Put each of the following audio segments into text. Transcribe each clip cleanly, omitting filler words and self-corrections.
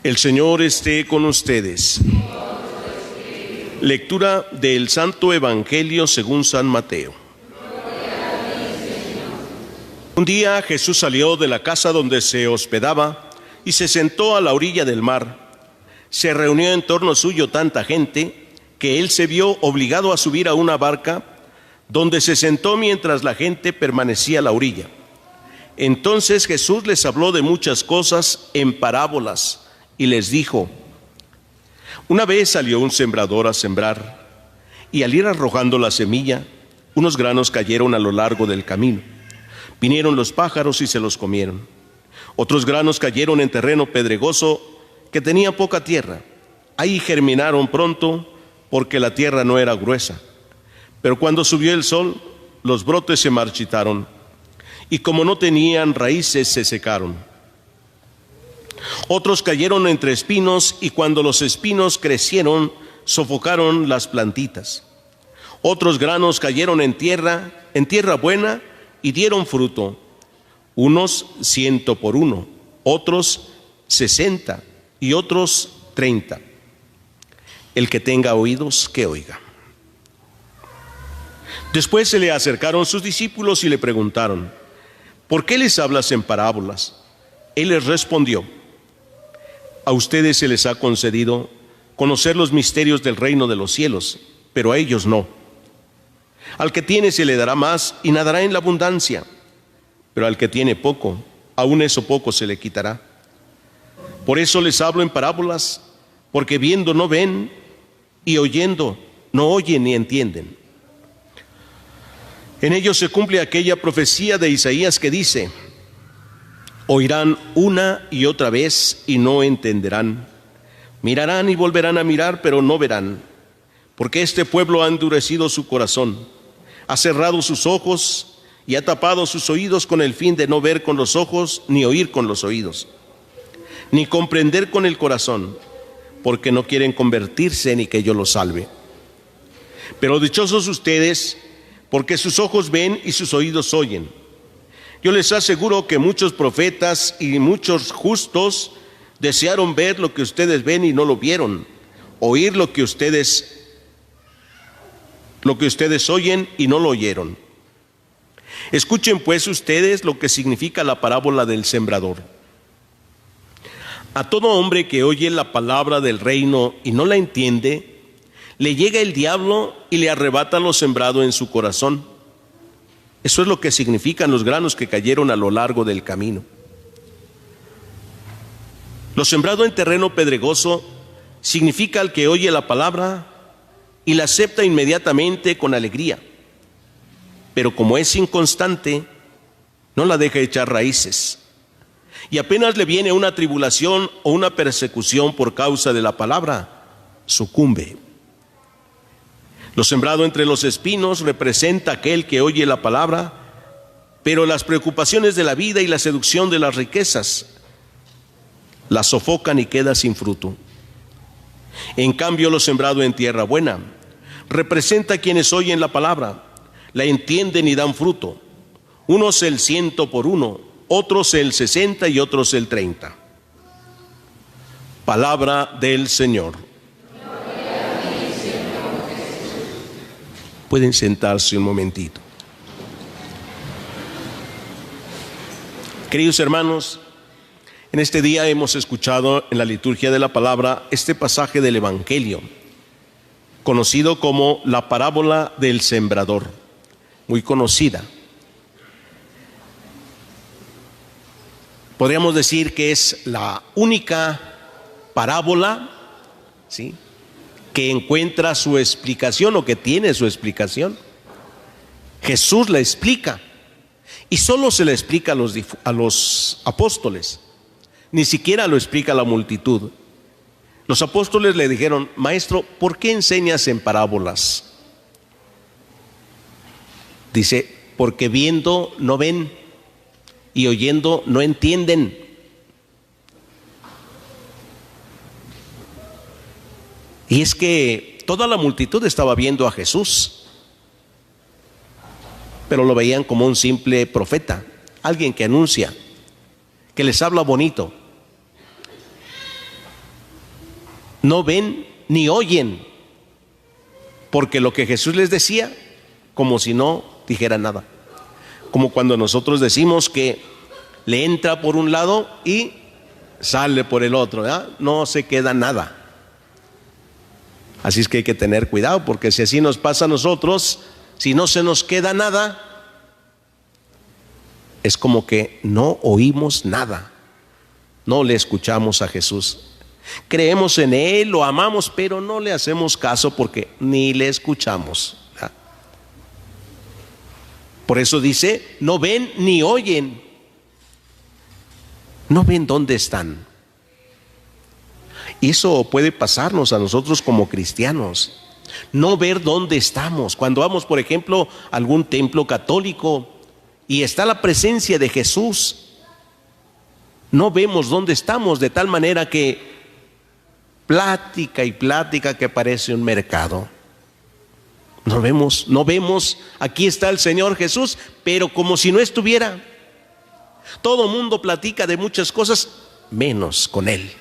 El Señor esté con ustedes. Lectura del Santo Evangelio según San Mateo. Un día Jesús salió de la casa donde se hospedaba y se sentó a la orilla del mar. Se reunió en torno suyo tanta gente que él se vio obligado a subir a una barca, donde se sentó mientras la gente permanecía a la orilla. Entonces Jesús les habló de muchas cosas en parábolas y les dijo: una vez salió un sembrador a sembrar, y al ir arrojando la semilla, unos granos cayeron a lo largo del camino. Vinieron los pájaros y se los comieron. Otros granos cayeron en terreno pedregoso que tenía poca tierra. Ahí germinaron pronto, porque la tierra no era gruesa. Pero cuando subió el sol, los brotes se marchitaron, y como no tenían raíces, se secaron. Otros cayeron entre espinos, y cuando los espinos crecieron, sofocaron las plantitas. Otros granos cayeron en tierra buena, y dieron fruto, unos 100 por uno, otros 60 y otros 30. El que tenga oídos, que oiga. Después se le acercaron sus discípulos y le preguntaron: ¿por qué les hablas en parábolas? Él les respondió: a ustedes se les ha concedido conocer los misterios del reino de los cielos, pero a ellos no. Al que tiene se le dará más y nadará en la abundancia, pero al que tiene poco, aún eso poco se le quitará. Por eso les hablo en parábolas, porque viendo no ven, y oyendo no oyen ni entienden. En ellos se cumple aquella profecía de Isaías que dice: oirán una y otra vez y no entenderán. Mirarán y volverán a mirar, pero no verán. Porque este pueblo ha endurecido su corazón, ha cerrado sus ojos y ha tapado sus oídos con el fin de no ver con los ojos, ni oír con los oídos, ni comprender con el corazón, porque no quieren convertirse ni que yo los salve. Pero dichosos ustedes, porque sus ojos ven y sus oídos oyen. Yo les aseguro que muchos profetas y muchos justos desearon ver lo que ustedes ven y no lo vieron, oír lo que ustedes oyen y no lo oyeron. Escuchen pues ustedes lo que significa la parábola del sembrador. A todo hombre que oye la palabra del reino y no la entiende, le llega el diablo y le arrebata lo sembrado en su corazón. Eso es lo que significan los granos que cayeron a lo largo del camino. Lo sembrado en terreno pedregoso significa al que oye la palabra y la acepta inmediatamente con alegría, pero como es inconstante, no la deja echar raíces, y apenas le viene una tribulación o una persecución por causa de la palabra, sucumbe. Lo sembrado entre los espinos representa aquel que oye la palabra, pero las preocupaciones de la vida y la seducción de las riquezas la sofocan y queda sin fruto. En cambio, lo sembrado en tierra buena representa a quienes oyen la palabra, la entienden y dan fruto. Unos el 100 por uno, otros el 60 y otros el 30. Palabra del Señor. Pueden sentarse un momentito. Queridos hermanos, en este día hemos escuchado en la liturgia de la palabra este pasaje del Evangelio, conocido como la parábola del sembrador, muy conocida. Podríamos decir que es la única parábola, ¿sí?, que encuentra su explicación o que tiene su explicación. Jesús la explica, y solo se la explica a los apóstoles, ni siquiera lo explica a la multitud. Los apóstoles le dijeron: maestro, ¿por qué enseñas en parábolas? Dice: porque viendo no ven y oyendo no entienden. Y es que toda la multitud estaba viendo a Jesús, pero lo veían como un simple profeta, alguien que anuncia, que les habla bonito. no ven ni oyen, porque lo que Jesús les decía, como si no dijera nada. Como cuando nosotros decimos que le entra por un lado y sale por el otro, ¿verdad? No se queda nada. Así es que hay que tener cuidado, porque si así nos pasa a nosotros, si no se nos queda nada, es como que no oímos nada, no le escuchamos a Jesús. Creemos en Él, lo amamos, pero no le hacemos caso porque ni le escuchamos. Por eso dice, no ven ni oyen. No ven dónde están. Y eso puede pasarnos a nosotros como cristianos. No ver dónde estamos. Cuando vamos, por ejemplo, a algún templo católico y está la presencia de Jesús, no vemos dónde estamos, de tal manera que plática y plática que parece un mercado. No vemos, aquí está el Señor Jesús, pero como si no estuviera. Todo mundo platica de muchas cosas, menos con Él.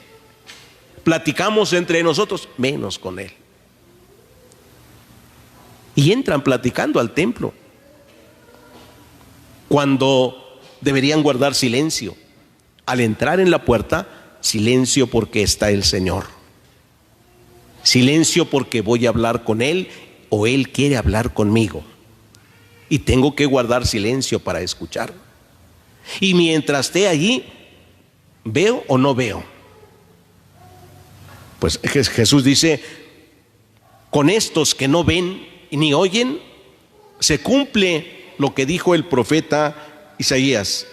Platicamos entre nosotros, menos con Él. Y entran platicando al templo, cuando deberían guardar silencio. Al entrar en la puerta, silencio porque está el Señor. Silencio porque voy a hablar con Él o Él quiere hablar conmigo. Y tengo que guardar silencio para escuchar. Y mientras esté allí, ¿veo o no veo? Pues Jesús dice, con estos que no ven ni oyen, se cumple lo que dijo el profeta Isaías.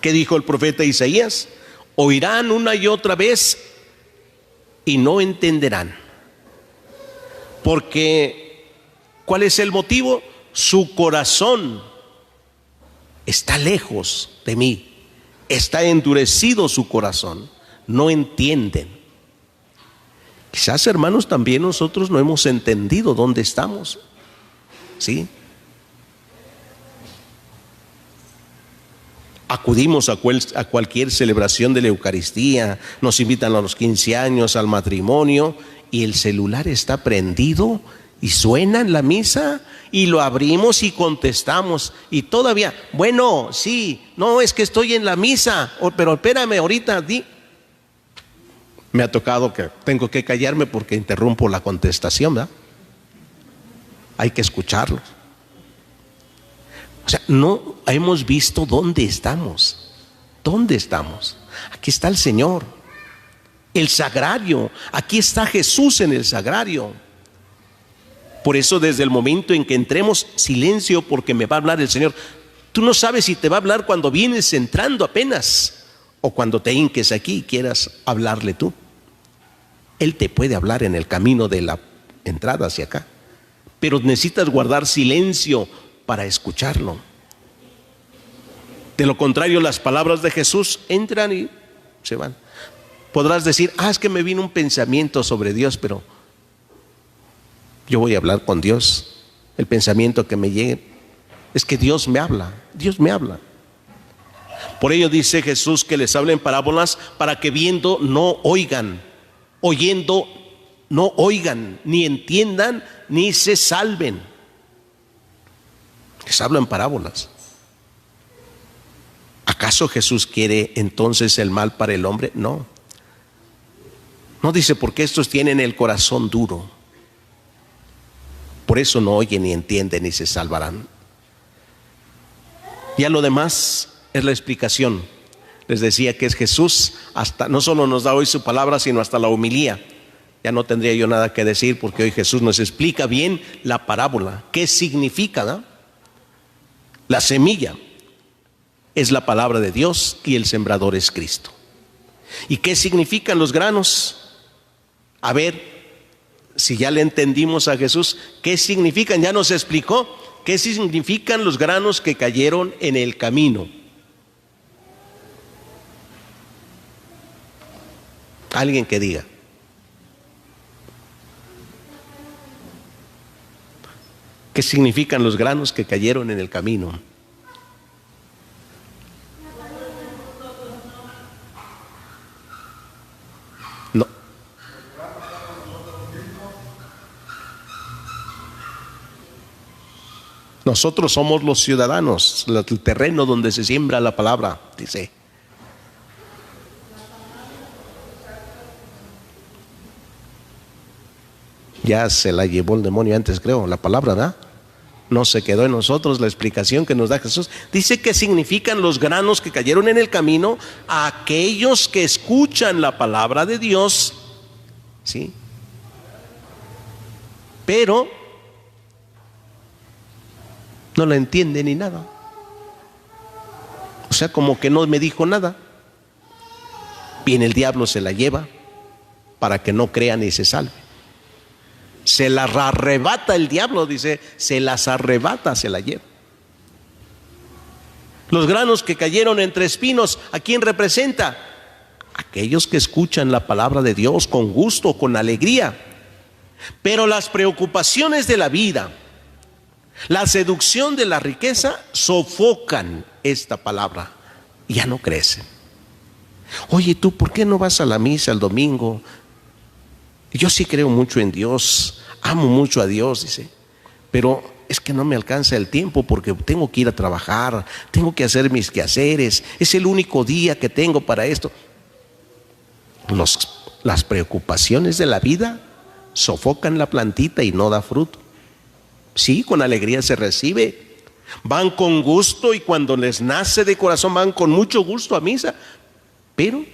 ¿Qué dijo el profeta Isaías? Oirán una y otra vez y no entenderán. Porque, ¿cuál es el motivo? Su corazón está lejos de mí, está endurecido su corazón, no entienden. Quizás, hermanos, también nosotros no hemos entendido dónde estamos, ¿sí? Acudimos a cualquier celebración de la Eucaristía, nos invitan a los 15 años, al matrimonio, y el celular está prendido y suena en la misa y lo abrimos y contestamos y todavía, bueno, sí, no, es que estoy en la misa, pero espérame, ahorita di. Me ha tocado que tengo que callarme porque interrumpo la contestación, ¿verdad? Hay que escucharlos. O sea, no hemos visto dónde estamos. ¿Dónde estamos? Aquí está el Señor, el sagrario. Aquí está Jesús en el sagrario. Por eso, desde el momento en que entremos, silencio, porque me va a hablar el Señor. Tú no sabes si te va a hablar cuando vienes entrando apenas o cuando te hinques aquí y quieras hablarle tú. Él te puede hablar en el camino de la entrada hacia acá, pero necesitas guardar silencio para escucharlo. De lo contrario, las palabras de Jesús entran y se van. Podrás decir, es que me vino un pensamiento sobre Dios, pero yo voy a hablar con Dios. El pensamiento que me llegue es que Dios me habla, Dios me habla. Por ello dice Jesús que les hablen parábolas para que viendo no oigan, oyendo no oigan, ni entiendan, ni se salven. Les hablo en parábolas. ¿Acaso Jesús quiere entonces el mal para el hombre? No. No dice porque estos tienen el corazón duro. Por eso no oyen ni entienden ni se salvarán. Ya lo demás es la explicación. Les decía que es Jesús, hasta no solo nos da hoy su palabra, sino hasta la homilía. Ya no tendría yo nada que decir porque hoy Jesús nos explica bien la parábola. ¿Qué significa, no? La semilla es la palabra de Dios y el sembrador es Cristo. ¿Y qué significan los granos? A ver, si ya le entendimos a Jesús, ¿qué significan? Ya nos explicó qué significan los granos que cayeron en el camino. Alguien que diga. ¿Qué significan los granos que cayeron en el camino? Nosotros somos los ciudadanos, el terreno donde se siembra la palabra, dice. Ya se la llevó el demonio antes, creo, la palabra, ¿verdad? No se quedó en nosotros la explicación que nos da Jesús. Dice que significan los granos que cayeron en el camino a aquellos que escuchan la palabra de Dios, ¿sí? Pero no la entiende ni nada. O sea, como que no me dijo nada. Viene el diablo, se la lleva para que no crea ni se salve. Se las arrebata el diablo, dice, se las arrebata, se la lleva. Los granos que cayeron entre espinos, ¿a quién representa? Aquellos que escuchan la palabra de Dios con gusto, con alegría. Pero las preocupaciones de la vida, la seducción de la riqueza, sofocan esta palabra y ya no crecen. Oye, ¿tú por qué no vas a la misa el domingo? Yo sí creo mucho en Dios, amo mucho a Dios, dice, pero es que no me alcanza el tiempo porque tengo que ir a trabajar, tengo que hacer mis quehaceres, es el único día que tengo para esto. Las preocupaciones de la vida sofocan la plantita y no da fruto. Sí, con alegría se recibe, van con gusto y cuando les nace de corazón van con mucho gusto a misa, pero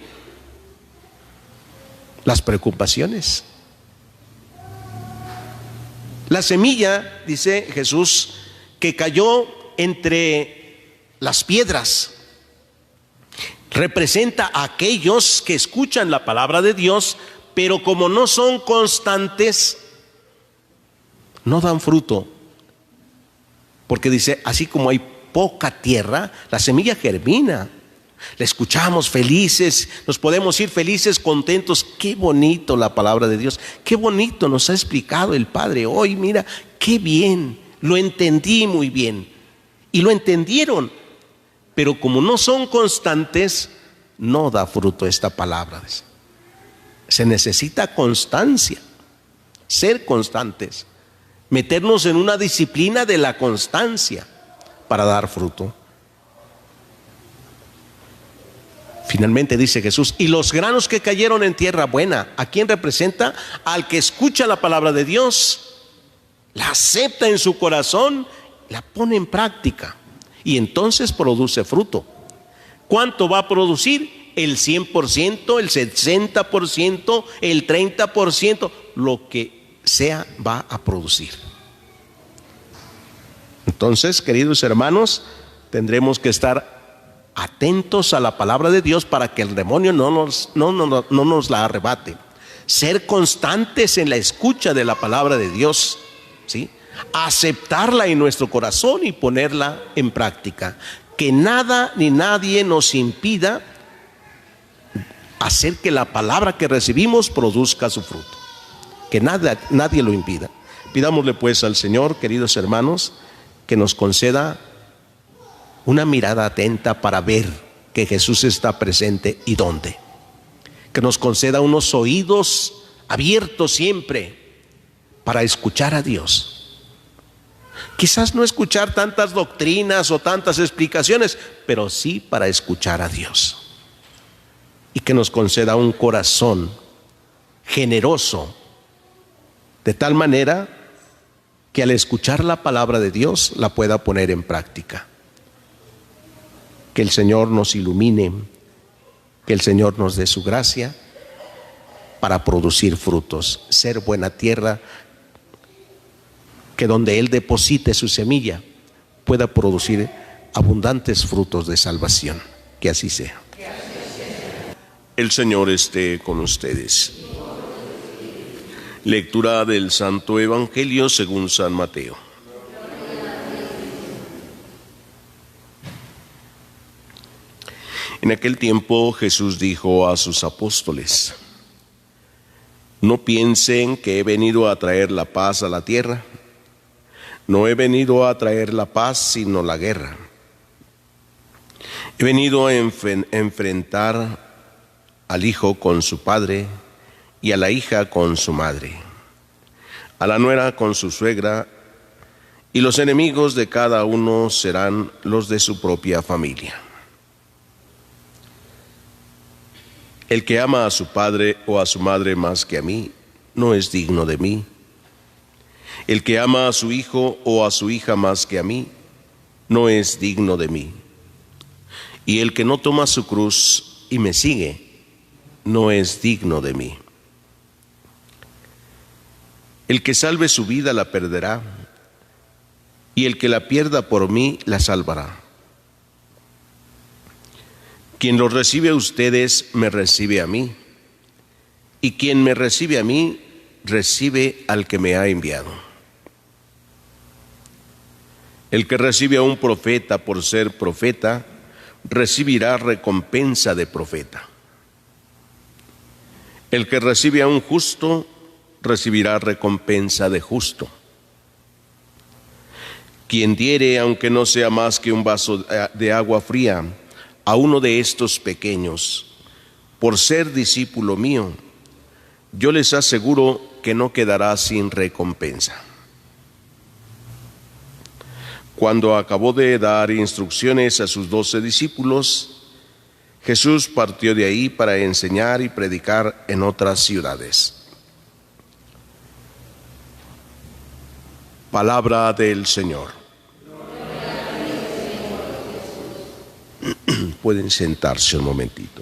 las preocupaciones. La semilla, dice Jesús, que cayó entre las piedras, representa a aquellos que escuchan la palabra de Dios, pero como no son constantes, no dan fruto. Porque dice, así como hay poca tierra, la semilla germina. La escuchamos felices, nos podemos ir felices, contentos. Qué bonito la palabra de Dios, qué bonito nos ha explicado el Padre hoy. Mira, qué bien, lo entendí muy bien. Y lo entendieron, pero como no son constantes, no da fruto esta palabra. Se necesita constancia, ser constantes, meternos en una disciplina de la constancia para dar fruto. Finalmente dice Jesús, y los granos que cayeron en tierra buena, ¿a quién representa? Al que escucha la palabra de Dios, la acepta en su corazón, la pone en práctica y entonces produce fruto. ¿Cuánto va a producir? El 100%, el 60%, el 30%, lo que sea va a producir. Entonces, queridos hermanos, tendremos que estar atentos a la palabra de Dios para que el demonio no nos la arrebate. Ser constantes en la escucha de la palabra de Dios, ¿sí? Aceptarla en nuestro corazón y ponerla en práctica. Que nada ni nadie nos impida hacer que la palabra que recibimos produzca su fruto. Que nadie lo impida. Pidámosle pues al Señor, queridos hermanos, que nos conceda una mirada atenta para ver que Jesús está presente y dónde. Que nos conceda unos oídos abiertos siempre para escuchar a Dios. Quizás no escuchar tantas doctrinas o tantas explicaciones, pero sí para escuchar a Dios. Y que nos conceda un corazón generoso, de tal manera que al escuchar la palabra de Dios la pueda poner en práctica. Que el Señor nos ilumine, que el Señor nos dé su gracia para producir frutos, ser buena tierra, que donde Él deposite su semilla pueda producir abundantes frutos de salvación. Que así sea. El Señor esté con ustedes. Lectura del Santo Evangelio según San Mateo. En aquel tiempo Jesús dijo a sus apóstoles: no piensen que he venido a traer la paz a la tierra. No he venido a traer la paz, sino la guerra. He venido a enfrentar al hijo con su padre y a la hija con su madre, a la nuera con su suegra y los enemigos de cada uno serán los de su propia familia. El que ama a su padre o a su madre más que a mí, no es digno de mí. El que ama a su hijo o a su hija más que a mí, no es digno de mí. Y el que no toma su cruz y me sigue, no es digno de mí. El que salve su vida la perderá, y el que la pierda por mí la salvará. Quien los recibe a ustedes, me recibe a mí, y quien me recibe a mí, recibe al que me ha enviado. El que recibe a un profeta por ser profeta, recibirá recompensa de profeta. El que recibe a un justo, recibirá recompensa de justo. Quien diere, aunque no sea más que un vaso de agua fría, a uno de estos pequeños, por ser discípulo mío, yo les aseguro que no quedará sin recompensa. Cuando acabó de dar instrucciones a sus 12 discípulos, Jesús partió de ahí para enseñar y predicar en otras ciudades. Palabra del Señor. Pueden sentarse un momentito.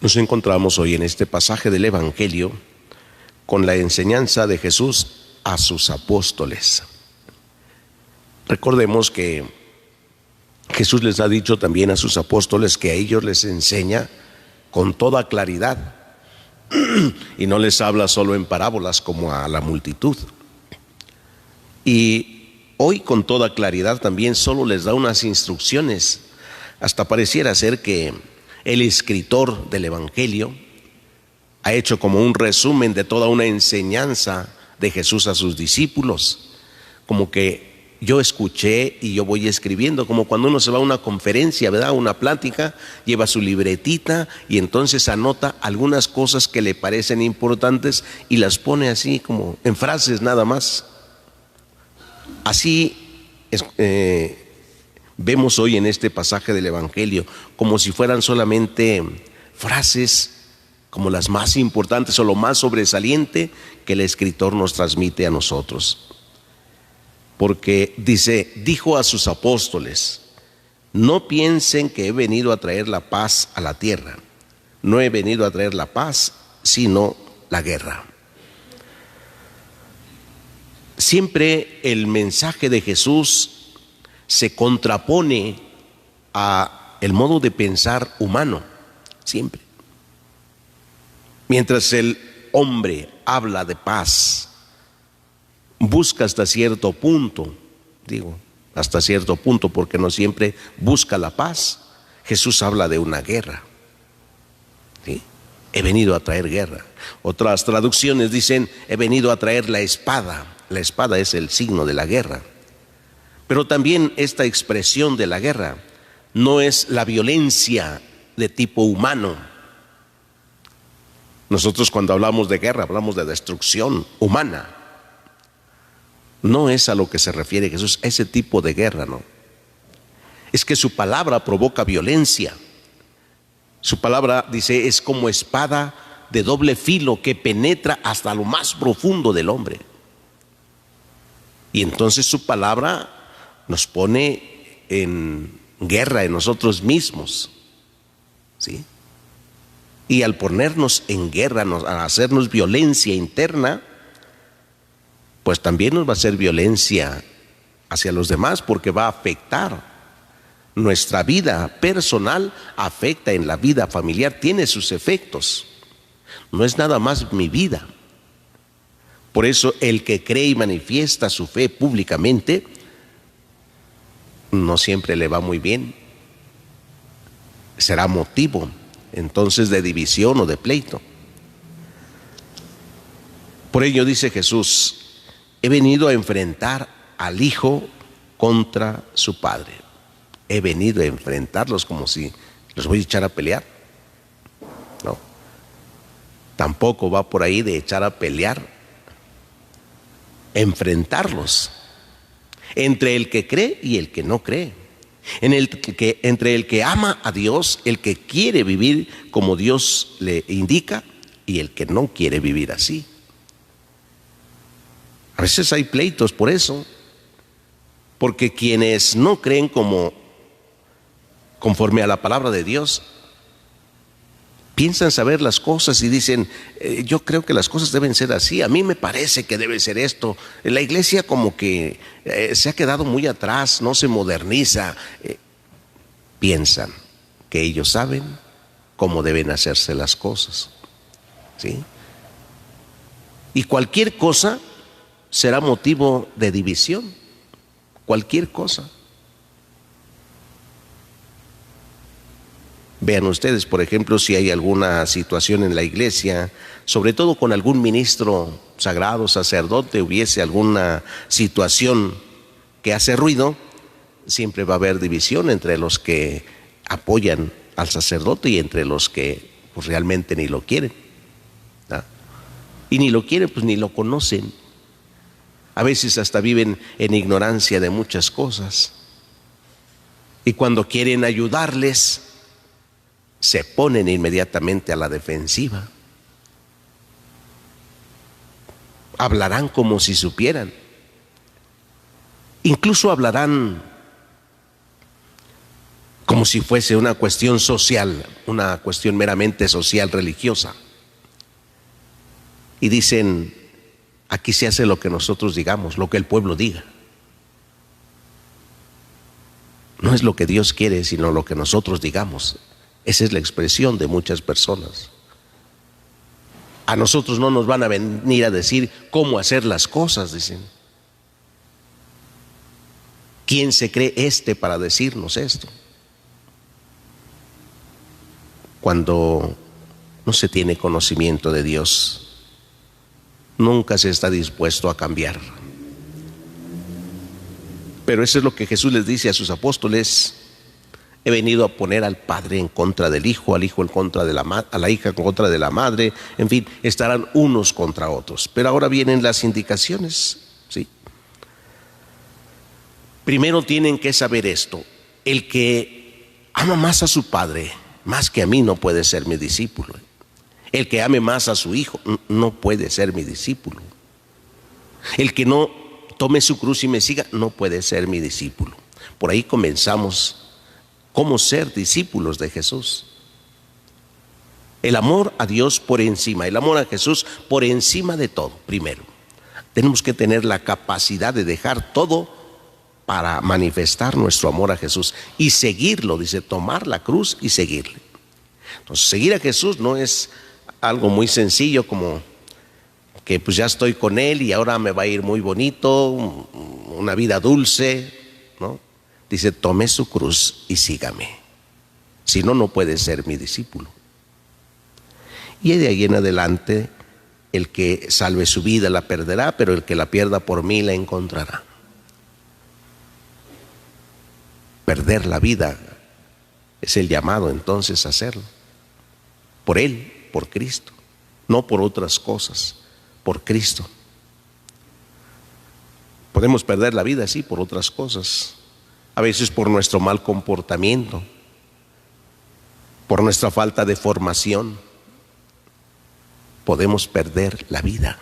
Nos encontramos hoy en este pasaje del Evangelio con la enseñanza de Jesús a sus apóstoles. Recordemos que Jesús les ha dicho también a sus apóstoles que a ellos les enseña con toda claridad y no les habla solo en parábolas como a la multitud. Y hoy con toda claridad también solo les da unas instrucciones. Hasta pareciera ser que el escritor del Evangelio ha hecho como un resumen de toda una enseñanza de Jesús a sus discípulos, como que yo escuché y yo voy escribiendo, como cuando uno se va a una conferencia, ¿verdad? Una plática, lleva su libretita y entonces anota algunas cosas que le parecen importantes y las pone así como en frases nada más. Así vemos hoy en este pasaje del Evangelio, como si fueran solamente frases como las más importantes o lo más sobresaliente que el escritor nos transmite a nosotros. Porque dijo a sus apóstoles: no piensen que he venido a traer la paz a la tierra. No he venido a traer la paz, sino la guerra. Siempre el mensaje de Jesús se contrapone a el modo de pensar humano, siempre. Mientras el hombre habla de paz, busca hasta cierto punto, hasta cierto punto porque no siempre busca la paz. Jesús habla de una guerra, ¿sí? He venido a traer guerra. Otras traducciones dicen: he venido a traer la espada. La espada es el signo de la guerra. Pero también esta expresión de la guerra no es la violencia de tipo humano. Nosotros cuando hablamos de guerra hablamos de destrucción humana. No es a lo que se refiere Jesús, ese tipo de guerra, no. Es que su palabra provoca violencia. Su palabra, dice, es como espada de doble filo que penetra hasta lo más profundo del hombre. Y entonces su palabra nos pone en guerra en nosotros mismos, ¿sí? Y al ponernos en guerra, a hacernos violencia interna, pues también nos va a hacer violencia hacia los demás, porque va a afectar nuestra vida personal, afecta en la vida familiar, tiene sus efectos. No es nada más mi vida. Por eso el que cree y manifiesta su fe públicamente no siempre le va muy bien. Será motivo entonces de división o de pleito. Por ello dice Jesús: he venido a enfrentar al hijo contra su padre. He venido a enfrentarlos como si los voy a echar a pelear. Tampoco va por ahí de echar a pelear, enfrentarlos entre el que cree y el que no cree, entre el que ama a Dios, el que quiere vivir como Dios le indica, y el que no quiere vivir así. A veces hay pleitos por eso, porque quienes no creen conforme a la palabra de Dios, piensan saber las cosas y dicen, yo creo que las cosas deben ser así, a mí me parece que debe ser esto. La iglesia como que se ha quedado muy atrás, no se moderniza. Piensan que ellos saben cómo deben hacerse las cosas, ¿sí? Y cualquier cosa será motivo de división, cualquier cosa. Vean ustedes, por ejemplo, si hay alguna situación en la iglesia, sobre todo con algún ministro sagrado, sacerdote, hubiese alguna situación que hace ruido, siempre va a haber división entre los que apoyan al sacerdote y entre los que pues, realmente ni lo quieren, ¿no? Y ni lo quieren, pues ni lo conocen. A veces hasta viven en ignorancia de muchas cosas. Y cuando quieren ayudarles, se ponen inmediatamente a la defensiva. Hablarán como si supieran. Incluso hablarán como si fuese una cuestión social, una cuestión meramente social, religiosa. Y dicen, aquí se hace lo que nosotros digamos, lo que el pueblo diga. No es lo que Dios quiere, sino lo que nosotros digamos. Esa es la expresión de muchas personas. A nosotros no nos van a venir a decir cómo hacer las cosas, dicen. ¿Quién se cree para decirnos esto? Cuando no se tiene conocimiento de Dios, nunca se está dispuesto a cambiar. Pero eso es lo que Jesús les dice a sus apóstoles: he venido a poner al padre en contra del hijo, al hijo en contra de a la hija en contra de la madre, en fin, estarán unos contra otros. Pero ahora vienen las indicaciones, ¿sí? Primero tienen que saber esto: el que ama más a su padre, más que a mí, no puede ser mi discípulo. El que ame más a su hijo, no puede ser mi discípulo. El que no tome su cruz y me siga, no puede ser mi discípulo. Por ahí comenzamos. ¿Cómo ser discípulos de Jesús? El amor a Dios por encima, el amor a Jesús por encima de todo. Primero, tenemos que tener la capacidad de dejar todo para manifestar nuestro amor a Jesús y seguirlo, dice, tomar la cruz y seguirle. Entonces, seguir a Jesús no es algo muy sencillo como que pues ya estoy con Él y ahora me va a ir muy bonito, una vida dulce, ¿no? Dice, tome su cruz y sígame. Si no, no puede ser mi discípulo. Y de ahí en adelante, el que salve su vida la perderá, pero el que la pierda por mí la encontrará. Perder la vida es el llamado entonces a hacerlo. Por Él, por Cristo. No por otras cosas, por Cristo. Podemos perder la vida, sí, por otras cosas. A veces por nuestro mal comportamiento, por nuestra falta de formación, podemos perder la vida.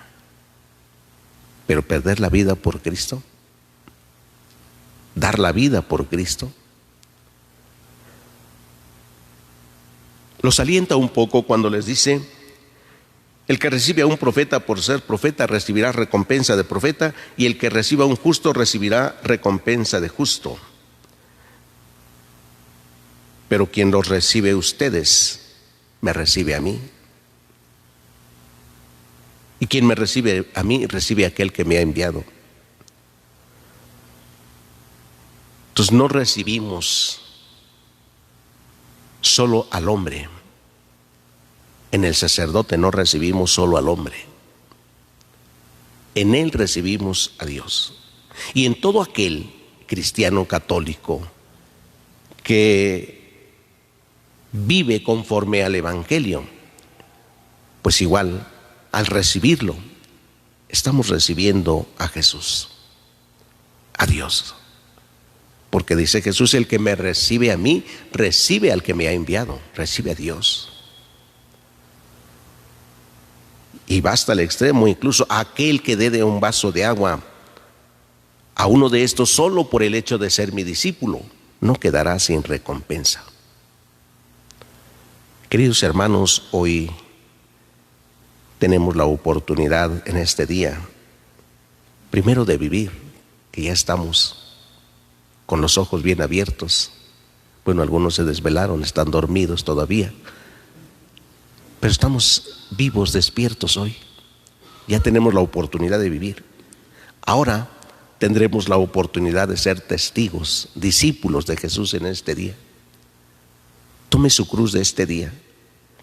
Pero perder la vida por Cristo, dar la vida por Cristo, los alienta un poco cuando les dice: el que recibe a un profeta por ser profeta recibirá recompensa de profeta, y el que reciba a un justo recibirá recompensa de justo. Pero quien los recibe ustedes, me recibe a mí. Y quien me recibe a mí, recibe a aquel que me ha enviado. Entonces no recibimos solo al hombre. En el sacerdote no recibimos solo al hombre. En él recibimos a Dios. Y en todo aquel cristiano católico que vive conforme al Evangelio, Pues igual, al recibirlo, estamos recibiendo a Jesús, a Dios. Porque dice Jesús, el que me recibe a mí, recibe al que me ha enviado, recibe a Dios. Y basta el extremo, incluso aquel que dé de un vaso de agua a uno de estos solo por el hecho de ser mi discípulo, no quedará sin recompensa. Queridos hermanos, hoy tenemos la oportunidad en este día, primero de vivir, que ya estamos con los ojos bien abiertos. Bueno, algunos se desvelaron, están dormidos todavía, pero estamos vivos, despiertos hoy. Ya tenemos la oportunidad de vivir. Ahora tendremos la oportunidad de ser testigos, discípulos de Jesús en este día. Tome su cruz de este día.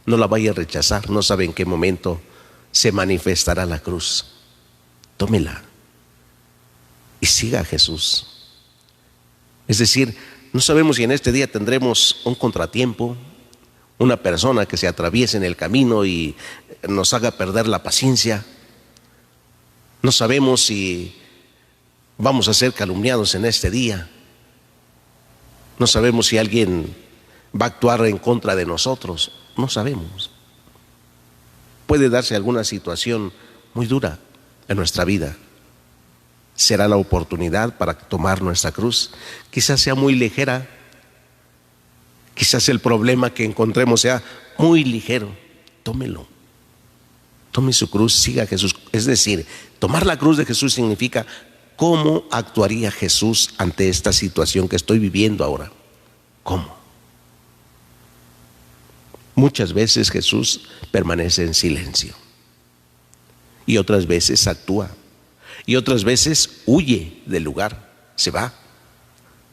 No la vaya a rechazar. No sabe en qué momento se manifestará la cruz. Tómela y siga a Jesús. Es decir, no sabemos si en este día tendremos un contratiempo, una persona que se atraviese en el camino y nos haga perder la paciencia. No sabemos si vamos a ser calumniados en este día. No sabemos si alguien va a actuar en contra de nosotros. No sabemos. Puede darse alguna situación muy dura en nuestra vida. Será la oportunidad para tomar nuestra cruz. Quizás sea muy ligera. Quizás el problema que encontremos sea muy ligero. Tómelo. Tome su cruz, siga a Jesús. Es decir, tomar la cruz de Jesús significa cómo actuaría Jesús ante esta situación que estoy viviendo ahora. ¿Cómo? Muchas veces Jesús permanece en silencio y otras veces actúa y otras veces huye del lugar, se va,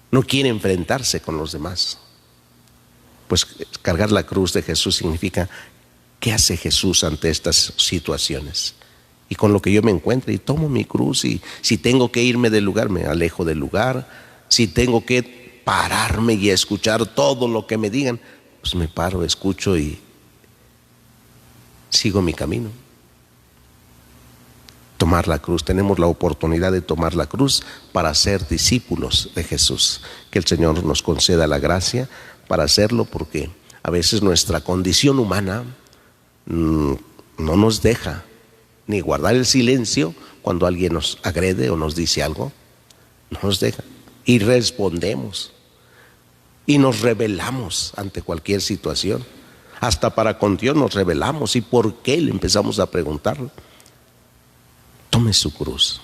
no quiere enfrentarse con los demás. Pues cargar la cruz de Jesús significa ¿qué hace Jesús ante estas situaciones? Y con lo que yo me encuentre y tomo mi cruz, y si tengo que irme del lugar, me alejo del lugar. Si tengo que pararme y escuchar todo lo que me digan, pues me paro, escucho y sigo mi camino. Tomar la cruz, tenemos la oportunidad de tomar la cruz para ser discípulos de Jesús. Que el Señor nos conceda la gracia para hacerlo, porque a veces nuestra condición humana no nos deja ni guardar el silencio cuando alguien nos agrede o nos dice algo. No nos deja. Y respondemos. Y nos rebelamos ante cualquier situación. Hasta para con Dios nos rebelamos. ¿Y por qué? Le empezamos a preguntar. Tome su cruz.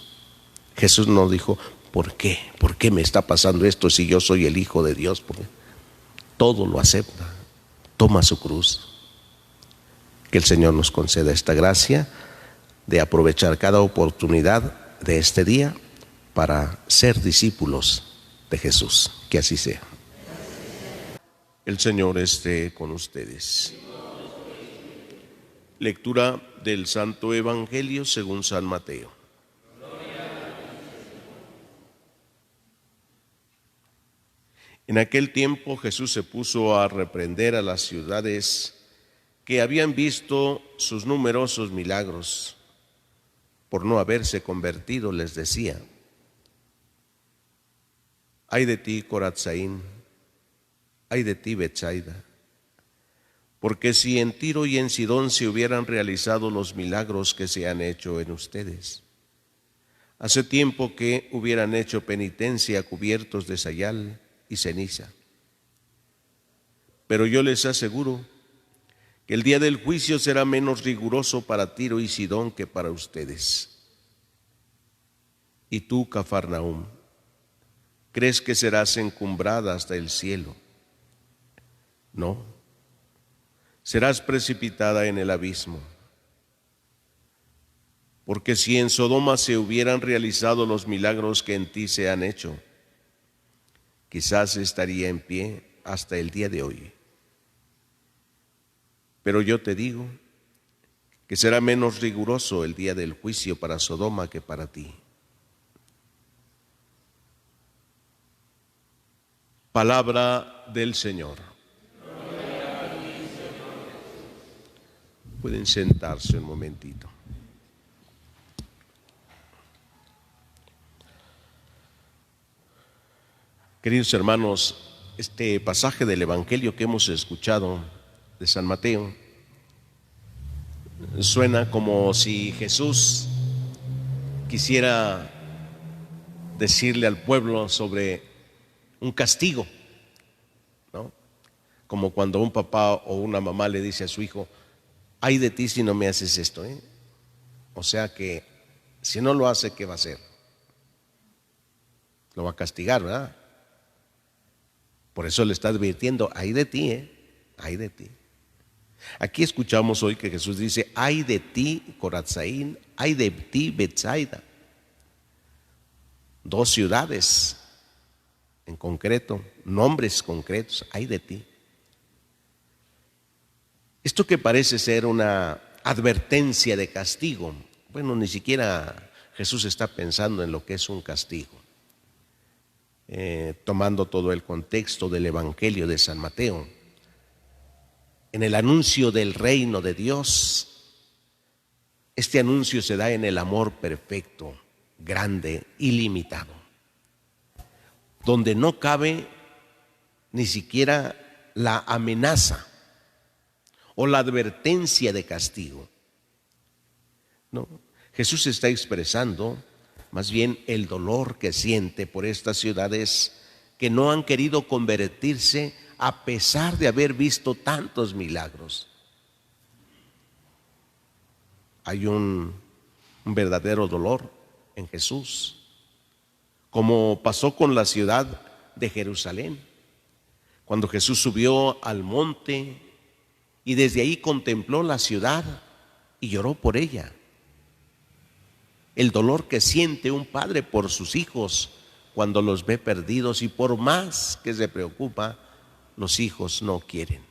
Jesús nos dijo, ¿por qué? ¿Por qué me está pasando esto si yo soy el Hijo de Dios? Porque todo lo acepta. Toma su cruz. Que el Señor nos conceda esta gracia de aprovechar cada oportunidad de este día para ser discípulos de Jesús. Que así sea. El Señor esté con ustedes. Lectura del Santo Evangelio según San Mateo. En aquel tiempo Jesús se puso a reprender a las ciudades que habían visto sus numerosos milagros. Por no haberse convertido, les decía: ay de ti, Corazín, ay de ti, Betsaida, porque si en Tiro y en Sidón se hubieran realizado los milagros que se han hecho en ustedes, hace tiempo que hubieran hecho penitencia cubiertos de sayal y ceniza. Pero yo les aseguro que el día del juicio será menos riguroso para Tiro y Sidón que para ustedes. Y tú, Cafarnaúm, ¿crees que serás encumbrada hasta el cielo? No, serás precipitada en el abismo. Porque si en Sodoma se hubieran realizado los milagros que en ti se han hecho, quizás estaría en pie hasta el día de hoy. Pero yo te digo que será menos riguroso el día del juicio para Sodoma que para ti. Palabra del Señor. Pueden sentarse un momentito. Queridos hermanos, este pasaje del Evangelio que hemos escuchado de San Mateo suena como si Jesús quisiera decirle al pueblo sobre un castigo, ¿no? Como cuando un papá o una mamá le dice a su hijo: ay de ti si no me haces esto, ¿eh? O sea que si no lo hace, ¿qué va a hacer? Lo va a castigar, ¿verdad? Por eso le está advirtiendo: ay de ti, ay de ti. Aquí escuchamos hoy que Jesús dice: ay de ti, Corazzaín, ay de ti, Betsaida. Dos ciudades en concreto, nombres concretos, ay de ti. Esto que parece ser una advertencia de castigo, bueno, ni siquiera Jesús está pensando en lo que es un castigo. Tomando todo el contexto del Evangelio de San Mateo, en el anuncio del reino de Dios, este anuncio se da en el amor perfecto, grande, ilimitado, donde no cabe ni siquiera la amenaza o la advertencia de castigo. No, Jesús está expresando más bien el dolor que siente por estas ciudades que no han querido convertirse a pesar de haber visto tantos milagros. Hay un verdadero dolor en Jesús, como pasó con la ciudad de Jerusalén, cuando Jesús subió al monte y desde ahí contempló la ciudad y lloró por ella. El dolor que siente un padre por sus hijos cuando los ve perdidos, y por más que se preocupa, los hijos no quieren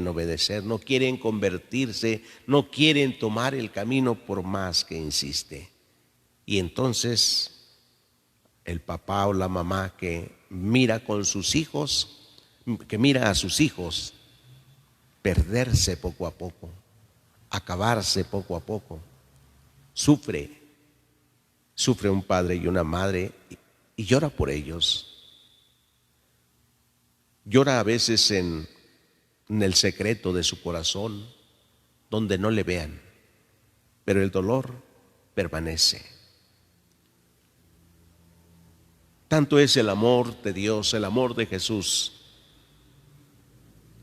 obedecer, no quieren convertirse, no quieren tomar el camino por más que insiste. Y entonces el papá o la mamá que mira con sus hijos, que mira a sus hijos perderse poco a poco, acabarse poco a poco, sufre un padre y una madre y llora por ellos. Llora a veces en el secreto de su corazón, donde no le vean, pero el dolor permanece. Tanto es el amor de Dios, el amor de Jesús,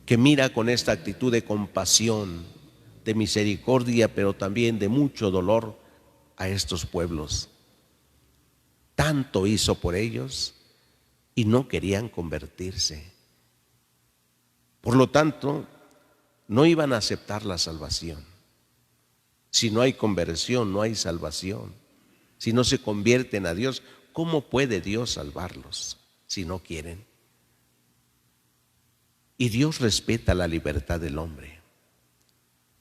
que mira con esta actitud de compasión, de misericordia, pero también de mucho dolor a estos pueblos. Tanto hizo por ellos y no querían convertirse. Por lo tanto, no iban a aceptar la salvación. Si no hay conversión, no hay salvación. Si no se convierten a Dios, ¿cómo puede Dios salvarlos si no quieren? Y Dios respeta la libertad del hombre.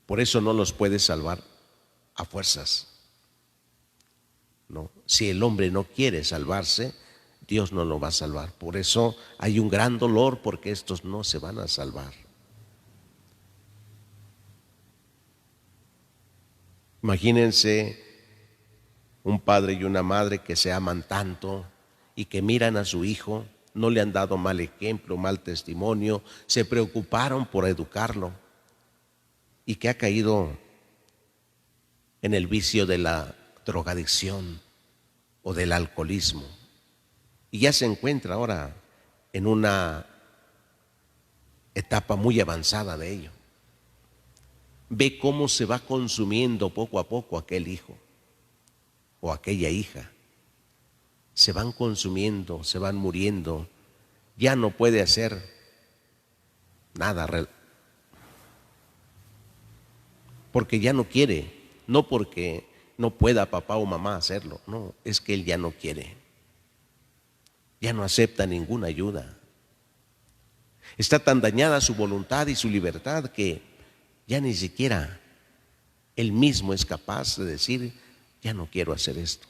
Por eso no los puede salvar a fuerzas. No, si el hombre no quiere salvarse, Dios no lo va a salvar. Por eso hay un gran dolor, porque estos no se van a salvar. Imagínense un padre y una madre que se aman tanto y que miran a su hijo, no le han dado mal ejemplo, mal testimonio, se preocuparon por educarlo y que ha caído en el vicio de la drogadicción o del alcoholismo. Y ya se encuentra ahora en una etapa muy avanzada de ello. Ve cómo se va consumiendo poco a poco aquel hijo o aquella hija. Se van consumiendo, se van muriendo. Ya no puede hacer nada, porque ya no quiere, no porque no pueda papá o mamá hacerlo, no, es que él ya no quiere. Ya no acepta ninguna ayuda. Está tan dañada su voluntad y su libertad que ya ni siquiera él mismo es capaz de decir: ya no quiero hacer esto.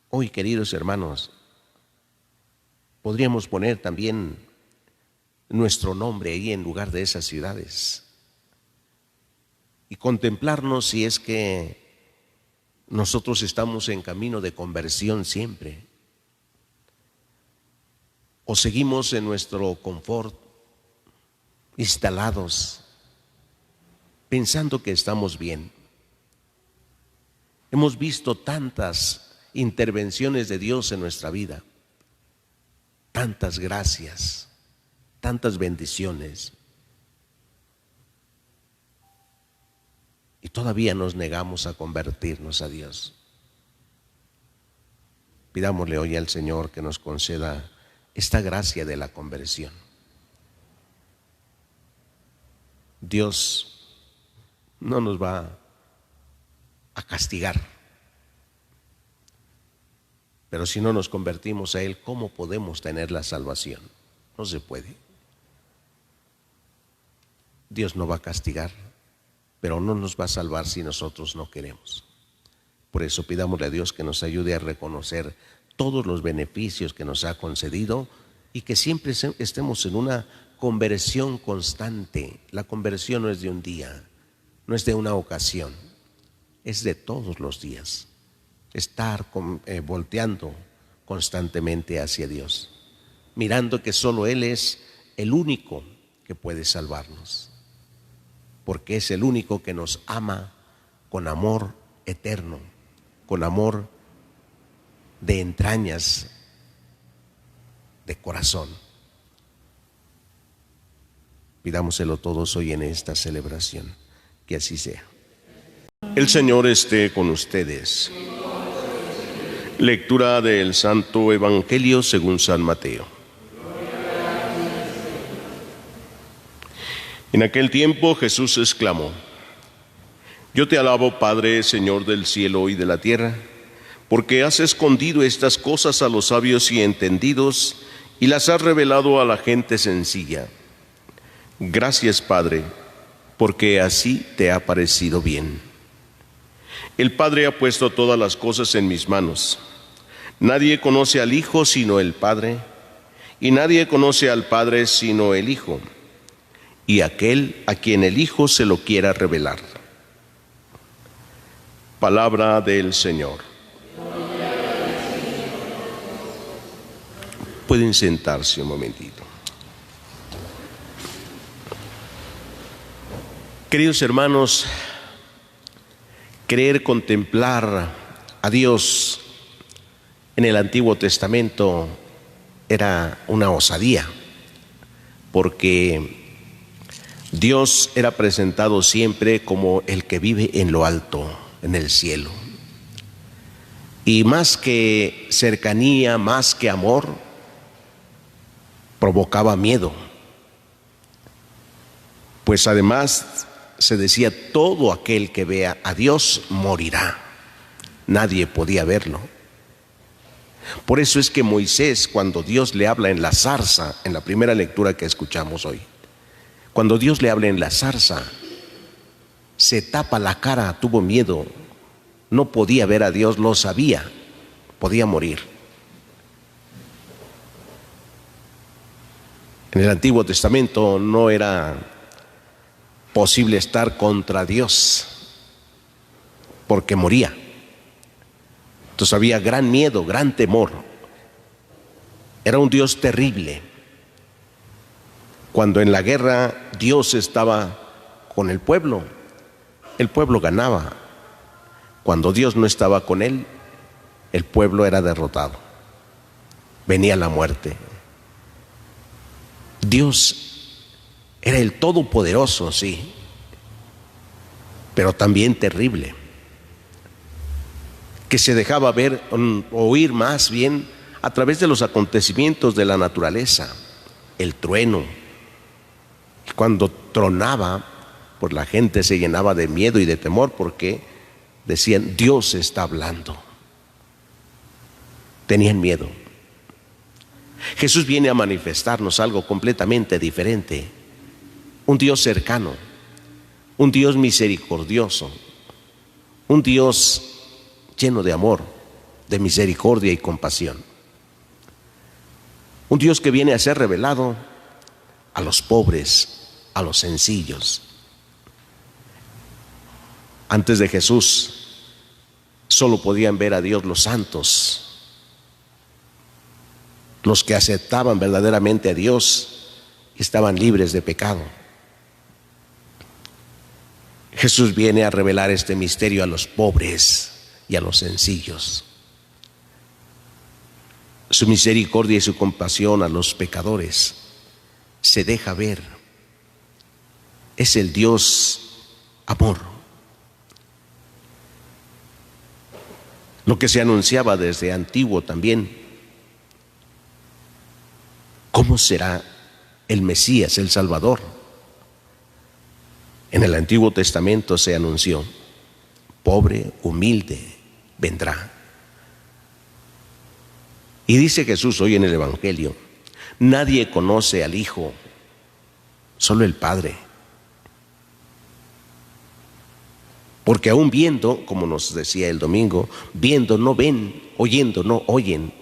Hoy, queridos hermanos, podríamos poner también nuestro nombre ahí en lugar de esas ciudades y contemplarnos si es que nosotros estamos en camino de conversión siempre o seguimos en nuestro confort, instalados, pensando que estamos bien. Hemos visto tantas intervenciones de Dios en nuestra vida, tantas gracias, tantas bendiciones, y todavía nos negamos a convertirnos a Dios. Pidámosle hoy al Señor que nos conceda esta gracia de la conversión. Dios no nos va a castigar, pero si no nos convertimos a Él, ¿cómo podemos tener la salvación? No se puede. Dios no va a castigar, pero no nos va a salvar si nosotros no queremos. Por eso pidámosle a Dios que nos ayude a reconocer todos los beneficios que nos ha concedido y que siempre estemos en una conversión constante. La conversión no es de un día, no es de una ocasión, es de todos los días. Estar volteando constantemente hacia Dios, mirando que solo Él es el único que puede salvarnos, porque es el único que nos ama con amor eterno, con amor de entrañas, de corazón. Pidámoselo todos hoy en esta celebración, que así sea. El Señor esté con ustedes. Lectura del Santo Evangelio según San Mateo. En aquel tiempo Jesús exclamó: Yo te alabo, Padre, Señor del cielo y de la tierra, porque has escondido estas cosas a los sabios y entendidos y las has revelado a la gente sencilla. Gracias, Padre, porque así te ha parecido bien. El Padre ha puesto todas las cosas en mis manos. Nadie conoce al Hijo sino el Padre, y nadie conoce al Padre sino el Hijo, y aquel a quien el Hijo se lo quiera revelar. Palabra del Señor. Pueden sentarse un momentito. Queridos hermanos, creer, contemplar a Dios en el Antiguo Testamento era una osadía, porque Dios era presentado siempre como el que vive en lo alto, en el cielo. Y más que cercanía, más que amor, provocaba miedo. Pues además se decía: todo aquel que vea a Dios morirá. Nadie podía verlo. Por eso es que Moisés, cuando Dios le habla en la zarza, en la primera lectura que escuchamos hoy, cuando Dios le habla en la zarza, se tapa la cara, tuvo miedo, no podía ver a Dios, lo sabía, podía morir. En el Antiguo Testamento no era posible estar contra Dios, porque moría. Entonces había gran miedo, gran temor. Era un Dios terrible. Cuando en la guerra Dios estaba con el pueblo ganaba. Cuando Dios no estaba con él, el pueblo era derrotado. Venía la muerte. Dios era el Todopoderoso, sí, pero también terrible, que se dejaba ver, oír más bien a través de los acontecimientos de la naturaleza, el trueno. Cuando tronaba, pues la gente se llenaba de miedo y de temor, porque decían: Dios está hablando. Tenían miedo. Jesús viene a manifestarnos algo completamente diferente: un Dios cercano, un Dios misericordioso, un Dios lleno de amor, de misericordia y compasión. Un Dios que viene a ser revelado a los pobres, a los sencillos. Antes de Jesús, solo podían ver a Dios los santos, los que aceptaban verdaderamente a Dios y estaban libres de pecado. Jesús viene a revelar este misterio a los pobres y a los sencillos. Su misericordia y su compasión a los pecadores se deja ver. Es el Dios amor. Lo que se anunciaba desde antiguo también. ¿Cómo será el Mesías, el Salvador? En el Antiguo Testamento se anunció: pobre, humilde, vendrá. Y dice Jesús hoy en el Evangelio: nadie conoce al Hijo, solo el Padre. Porque aún viendo, como nos decía el domingo, viendo no ven, oyendo no oyen.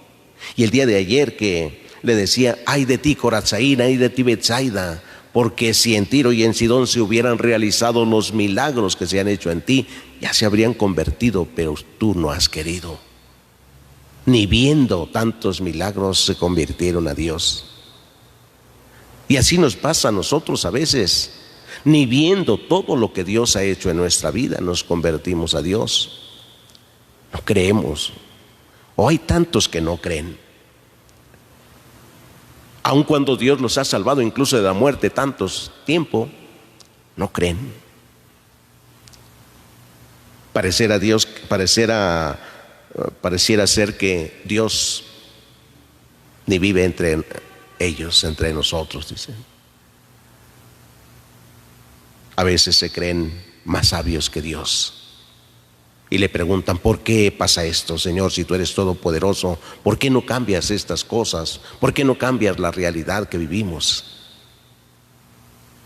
Y el día de ayer que le decía: ay de ti Corazaín, ay de ti Betsaida, porque si en Tiro y en Sidón se hubieran realizado los milagros que se han hecho en ti, ya se habrían convertido, pero tú no has querido. Ni viendo tantos milagros se convirtieron a Dios. Y así nos pasa a nosotros a veces. Ni viendo todo lo que Dios ha hecho en nuestra vida nos convertimos a Dios. No creemos. O hay tantos que no creen. Aun cuando Dios los ha salvado incluso de la muerte tantos tiempo, no creen. Pareciera ser que Dios ni vive entre ellos, entre nosotros, dicen. A veces se creen más sabios que Dios y le preguntan: ¿por qué pasa esto, Señor? Si tú eres todopoderoso, ¿por qué no cambias estas cosas? ¿Por qué no cambias la realidad que vivimos?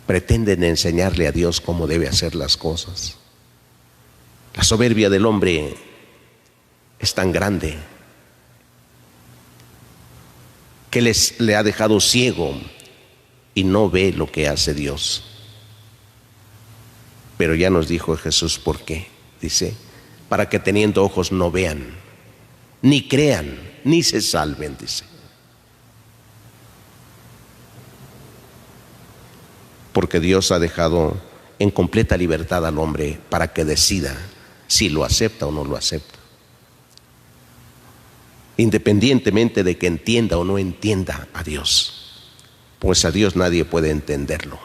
Pretenden enseñarle a Dios cómo debe hacer las cosas. La soberbia del hombre es tan grande que le ha dejado ciego y no ve lo que hace Dios. Pero ya nos dijo Jesús por qué. Dice: para que teniendo ojos no vean, ni crean, ni se salven, dice. Porque Dios ha dejado en completa libertad al hombre para que decida si lo acepta o no lo acepta. Independientemente de que entienda o no entienda a Dios, pues a Dios nadie puede entenderlo.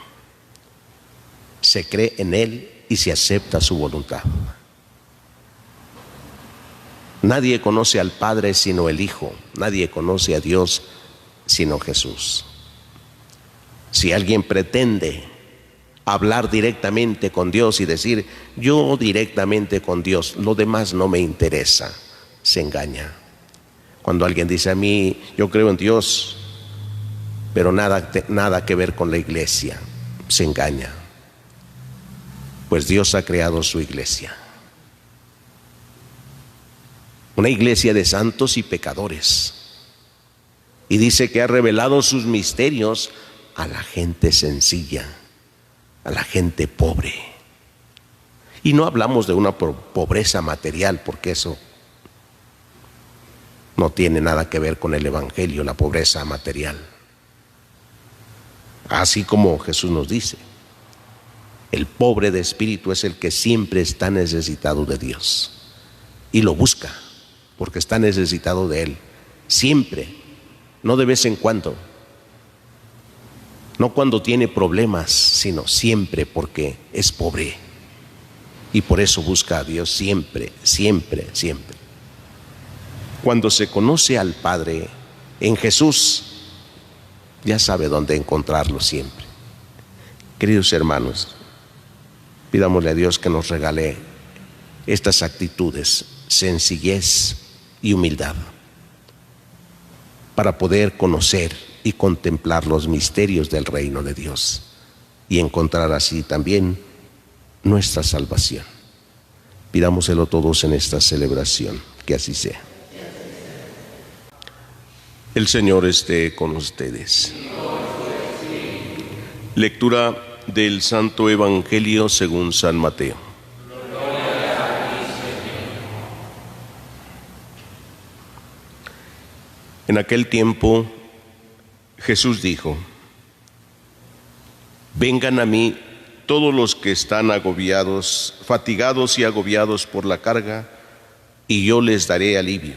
Se cree en Él y se acepta su voluntad. Nadie conoce al Padre sino el Hijo. Nadie conoce a Dios sino Jesús. Si alguien pretende hablar directamente con Dios y decir: yo directamente con Dios, lo demás no me interesa, se engaña. Cuando alguien dice: a mí, yo creo en Dios, pero nada que ver con la iglesia, se engaña. Pues Dios ha creado su iglesia. Una iglesia de santos y pecadores. Y dice que ha revelado sus misterios a la gente sencilla, a la gente pobre. Y no hablamos de una pobreza material, porque eso no tiene nada que ver con el Evangelio, la pobreza material. Así como Jesús nos dice: el pobre de espíritu es el que siempre está necesitado de Dios y lo busca, porque está necesitado de Él, siempre, no de vez en cuando, no cuando tiene problemas, sino siempre, porque es pobre y por eso busca a Dios siempre, siempre, siempre. Cuando se conoce al Padre en Jesús, ya sabe dónde encontrarlo siempre. Queridos hermanos, pidámosle a Dios que nos regale estas actitudes, sencillez y humildad, para poder conocer y contemplar los misterios del reino de Dios y encontrar así también nuestra salvación. Pidámoselo todos en esta celebración, que así sea. El Señor esté con ustedes. Lectura del Santo Evangelio según San Mateo. En aquel tiempo Jesús dijo: vengan a mí todos los que están agobiados, fatigados y agobiados por la carga, y yo les daré alivio.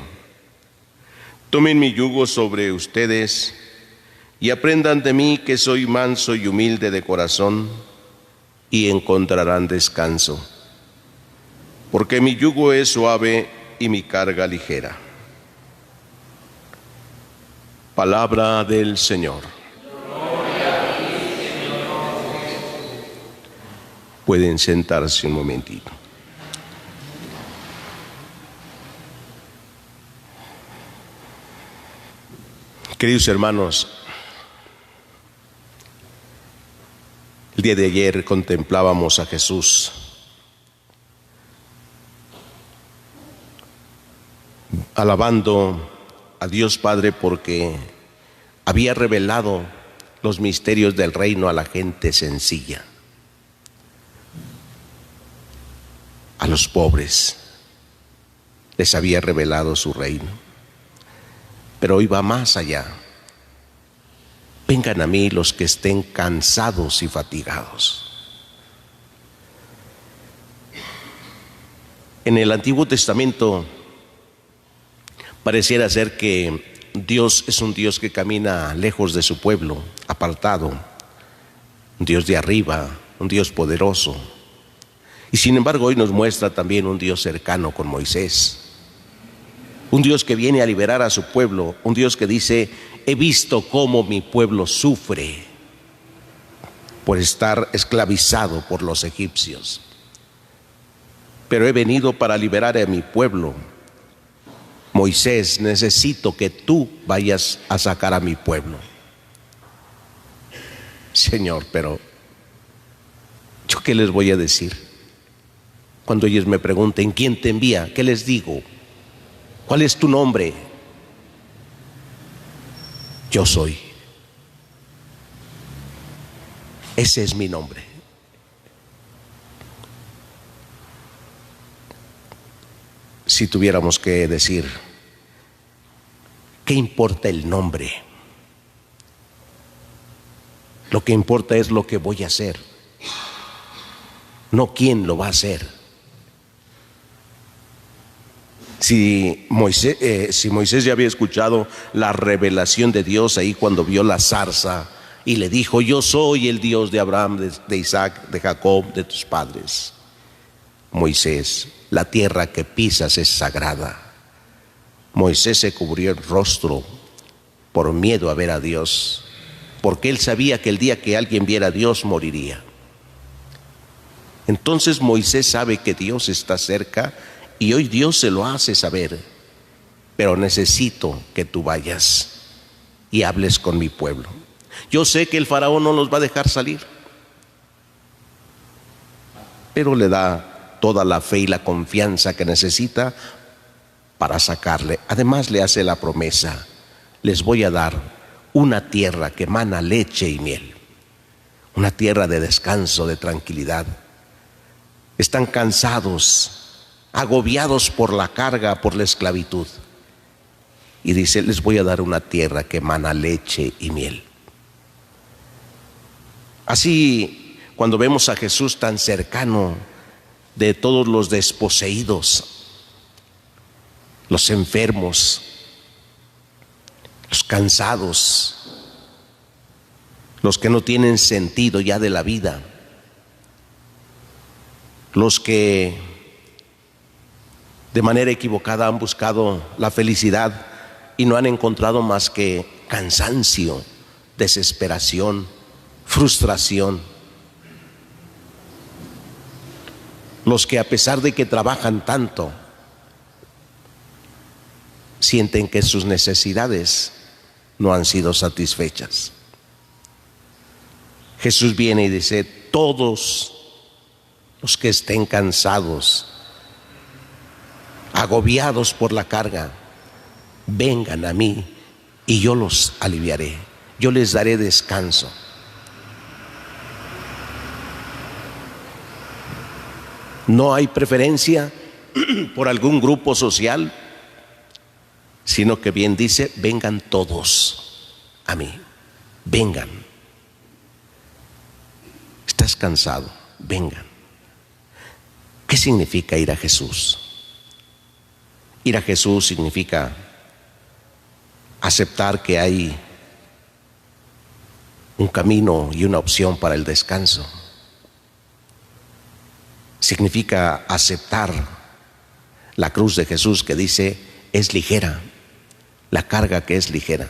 Tomen mi yugo sobre ustedes y aprendan de mí, que soy manso y humilde de corazón, y encontrarán descanso, porque mi yugo es suave y mi carga ligera. Palabra del Señor. Pueden sentarse un momentito. Queridos hermanos, el día de ayer contemplábamos a Jesús alabando a Dios Padre porque había revelado los misterios del reino a la gente sencilla, a los pobres. Les había revelado su reino. Pero hoy va más allá. Vengan a mí los que estén cansados y fatigados. En el Antiguo Testamento pareciera ser que Dios es un Dios que camina lejos de su pueblo, apartado, un Dios de arriba, un Dios poderoso. Y sin embargo hoy nos muestra también un Dios cercano con Moisés, un Dios que viene a liberar a su pueblo, un Dios que dice: he visto cómo mi pueblo sufre por estar esclavizado por los egipcios, pero he venido para liberar a mi pueblo. Moisés, necesito que tú vayas a sacar a mi pueblo. Señor, pero ¿yo qué les voy a decir? Cuando ellos me pregunten: ¿quién te envía? ¿Qué les digo? ¿Cuál es tu nombre? Yo soy. Ese es mi nombre. Si tuviéramos que decir, ¿qué importa el nombre? Lo que importa es lo que voy a hacer, no quién lo va a hacer. Si Moisés ya había escuchado la revelación de Dios ahí cuando vio la zarza y le dijo: yo soy el Dios de Abraham, de Isaac, de Jacob, de tus padres. Moisés, la tierra que pisas es sagrada. Moisés se cubrió el rostro por miedo a ver a Dios, porque él sabía que el día que alguien viera a Dios moriría. Entonces Moisés sabe que Dios está cerca y hoy Dios se lo hace saber: pero necesito que tú vayas y hables con mi pueblo. Yo sé que el faraón no los va a dejar salir, pero le da toda la fe y la confianza que necesita para sacarle. Además le hace la promesa: les voy a dar una tierra que emana leche y miel, una tierra de descanso, de tranquilidad. Están cansados, agobiados por la carga, por la esclavitud, y dice: les voy a dar una tierra que emana leche y miel. Así, cuando vemos a Jesús tan cercano de todos los desposeídos, los enfermos, los cansados, los que no tienen sentido ya de la vida, los que de manera equivocada han buscado la felicidad y no han encontrado más que cansancio, desesperación, frustración. Los que, a pesar de que trabajan tanto, sienten que sus necesidades no han sido satisfechas. Jesús viene y dice: todos los que estén cansados, agobiados por la carga, vengan a mí y yo los aliviaré, yo les daré descanso. No hay preferencia por algún grupo social, sino que bien dice, vengan todos a mí, vengan. ¿Estás cansado? Vengan. ¿Qué significa ir a Jesús? Ir a Jesús significa aceptar que hay un camino y una opción para el descanso. Significa aceptar la cruz de Jesús que dice, es ligera, la carga que es ligera.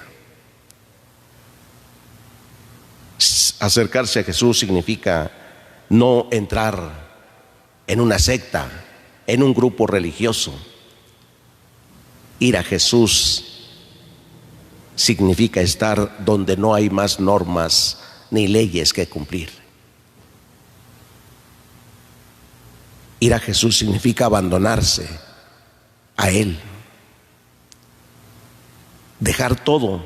Acercarse a Jesús significa no entrar en una secta, en un grupo religioso. Ir a Jesús significa estar donde no hay más normas ni leyes que cumplir. Ir a Jesús significa abandonarse a Él, dejar todo.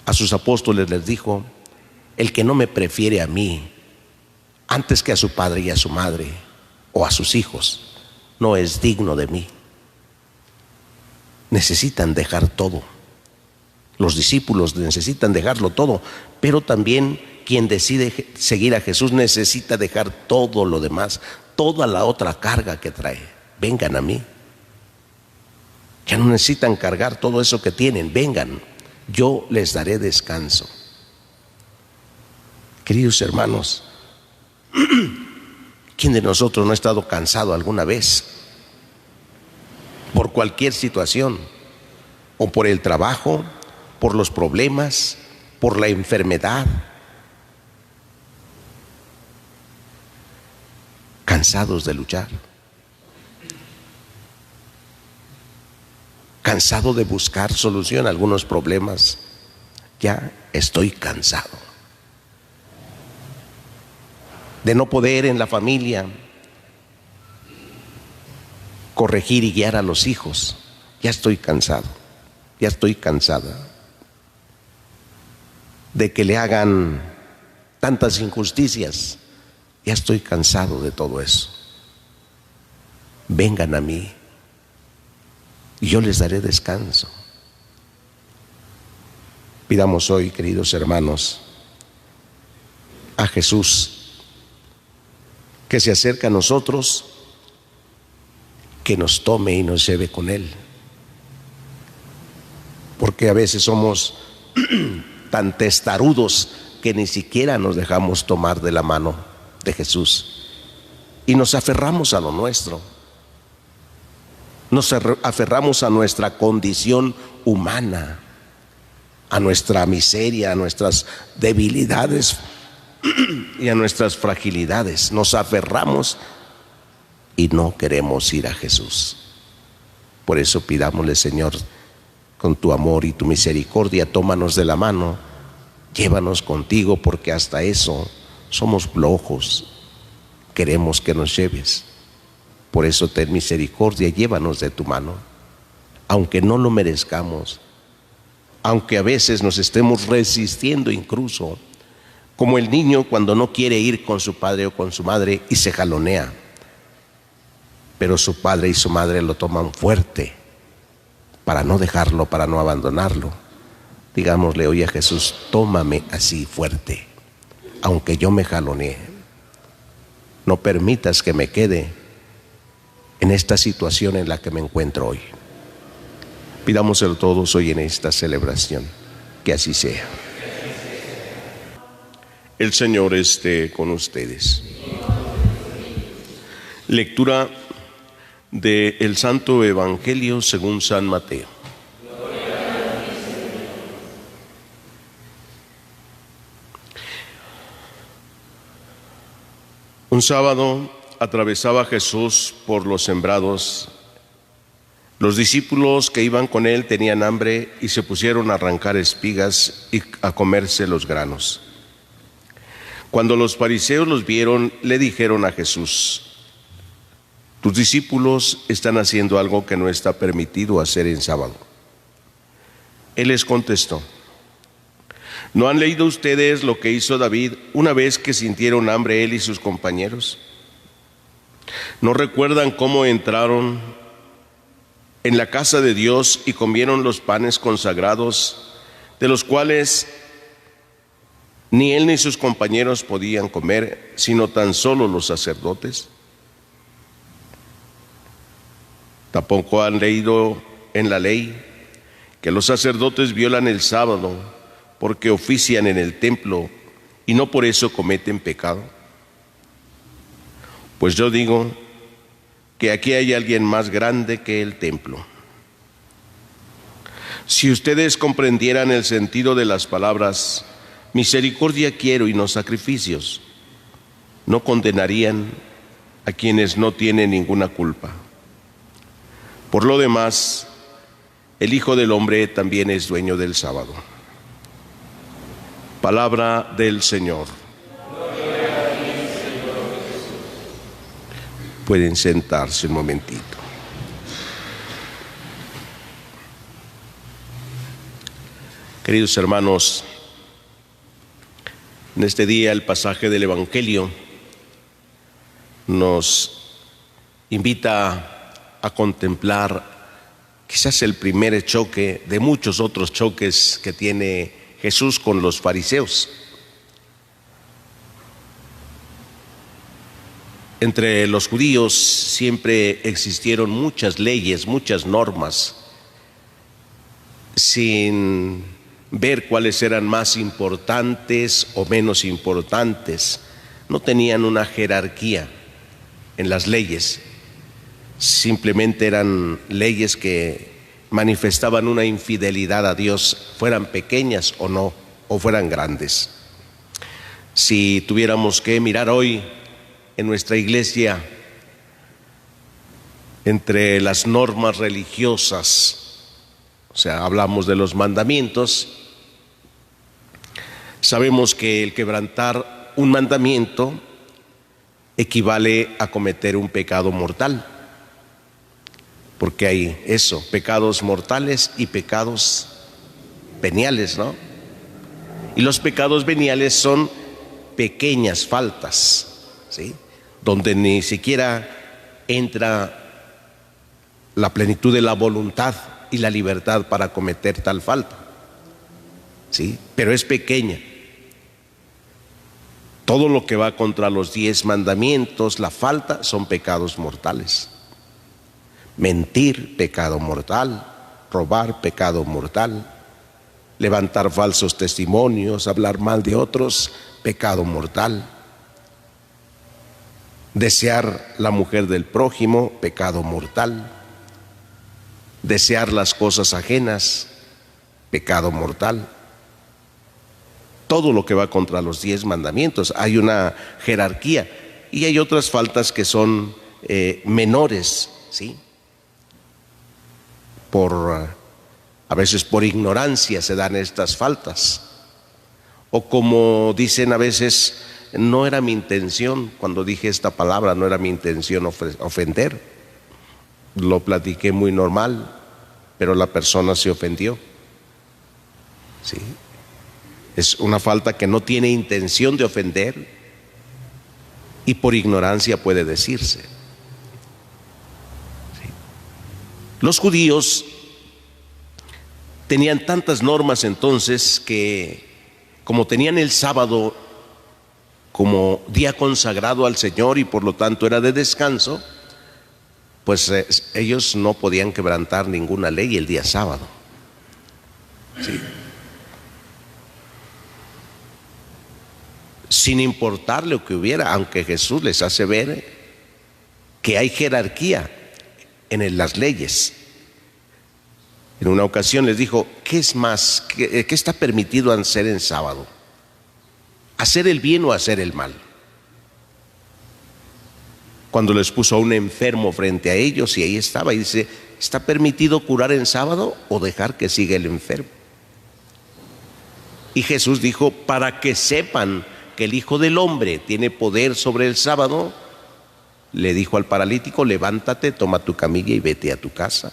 A sus apóstoles les dijo, el que no me prefiere a mí antes que a su padre y a su madre o a sus hijos, no es digno de mí. Necesitan dejar todo. Los discípulos necesitan dejarlo todo, pero también quien decide seguir a Jesús necesita dejar todo lo demás, toda la otra carga que trae. Vengan a mí. Ya no necesitan cargar todo eso que tienen, vengan, yo les daré descanso. Queridos hermanos, ¿quién de nosotros no ha estado cansado alguna vez? Por cualquier situación, o por el trabajo, por los problemas, por la enfermedad. Cansados de luchar. Cansado de buscar solución a algunos problemas. Ya estoy cansado. De no poder en la familia corregir y guiar a los hijos. Ya estoy cansado, ya estoy cansada de que le hagan tantas injusticias. Ya estoy cansado de todo eso. Vengan a mí y yo les daré descanso. Pidamos hoy, queridos hermanos, a Jesús que se acerca a nosotros, que nos tome y nos lleve con Él. Porque a veces somos tan testarudos que ni siquiera nos dejamos tomar de la mano de Jesús y nos aferramos a lo nuestro. Nos aferramos a nuestra condición humana, a nuestra miseria, a nuestras debilidades y a nuestras fragilidades. Nos aferramos y no queremos ir a Jesús. Por eso pidámosle, Señor, con tu amor y tu misericordia, tómanos de la mano, llévanos contigo, porque hasta eso somos flojos, queremos que nos lleves. Por eso ten misericordia, llévanos de tu mano, aunque no lo merezcamos, aunque a veces nos estemos resistiendo incluso, como el niño cuando no quiere ir con su padre o con su madre y se jalonea, pero su padre y su madre lo toman fuerte para no dejarlo, para no abandonarlo. Digámosle hoy a Jesús, tómame así fuerte, aunque yo me jalonee. No permitas que me quede en esta situación en la que me encuentro hoy. Pidámoselo todos hoy en esta celebración, que así sea. El Señor esté con ustedes. Lectura del Santo Evangelio según San Mateo. Un sábado atravesaba Jesús por los sembrados. Los discípulos que iban con él tenían hambre y se pusieron a arrancar espigas y a comerse los granos. Cuando los fariseos los vieron, le dijeron a Jesús: tus discípulos están haciendo algo que no está permitido hacer en sábado. Él les contestó: ¿no han leído ustedes lo que hizo David una vez que sintieron hambre él y sus compañeros? ¿No recuerdan cómo entraron en la casa de Dios y comieron los panes consagrados, de los cuales ni él ni sus compañeros podían comer, sino tan solo los sacerdotes? Tampoco han leído en la ley que los sacerdotes violan el sábado porque ofician en el templo y no por eso cometen pecado. Pues yo digo que aquí hay alguien más grande que el templo. Si ustedes comprendieran el sentido de las palabras misericordia quiero y no sacrificios, no condenarían a quienes no tienen ninguna culpa. Por lo demás, el Hijo del Hombre también es dueño del sábado. Palabra del Señor. Pueden sentarse un momentito. Queridos hermanos, en este día el pasaje del Evangelio nos invita a contemplar quizás el primer choque de muchos otros choques que tiene Jesús con los fariseos. Entre los judíos siempre existieron muchas leyes, muchas normas, sin ver cuáles eran más importantes o menos importantes. No tenían una jerarquía en las leyes. Simplemente eran leyes que manifestaban una infidelidad a Dios, fueran pequeñas o no, o fueran grandes. Si tuviéramos que mirar hoy en nuestra iglesia, entre las normas religiosas, o sea, hablamos de los mandamientos, sabemos que el quebrantar un mandamiento equivale a cometer un pecado mortal. Porque hay eso, pecados mortales y pecados veniales, ¿no? Y los pecados veniales son pequeñas faltas, ¿sí? Donde ni siquiera entra la plenitud de la voluntad y la libertad para cometer tal falta, ¿sí? Pero es pequeña. Todo lo que va contra los 10 mandamientos, la falta, son pecados mortales. Mentir, pecado mortal. Robar, pecado mortal. Levantar falsos testimonios, hablar mal de otros, pecado mortal. Desear la mujer del prójimo, pecado mortal. Desear las cosas ajenas, pecado mortal. Todo lo que va contra los 10 mandamientos. Hay una jerarquía y hay otras faltas que son menores, ¿sí? A veces por ignorancia se dan estas faltas, o como dicen a veces, no era mi intención, cuando dije esta palabra no era mi intención ofender, lo platiqué muy normal, pero la persona se ofendió, ¿sí? Es una falta que no tiene intención de ofender y por ignorancia puede decirse. Los judíos tenían tantas normas entonces que, como tenían el sábado como día consagrado al Señor y por lo tanto era de descanso, pues ellos no podían quebrantar ninguna ley el día sábado, ¿sí? Sin importar lo que hubiera, aunque Jesús les hace ver que hay jerarquía en las leyes. En una ocasión les dijo, ¿qué es más? ¿Qué está permitido hacer en sábado? ¿Hacer el bien o hacer el mal? Cuando les puso a un enfermo frente a ellos y ahí estaba y dice, ¿está permitido curar en sábado o dejar que siga el enfermo? Y Jesús dijo, para que sepan que el Hijo del Hombre tiene poder sobre el sábado, le dijo al paralítico, levántate, toma tu camilla y vete a tu casa.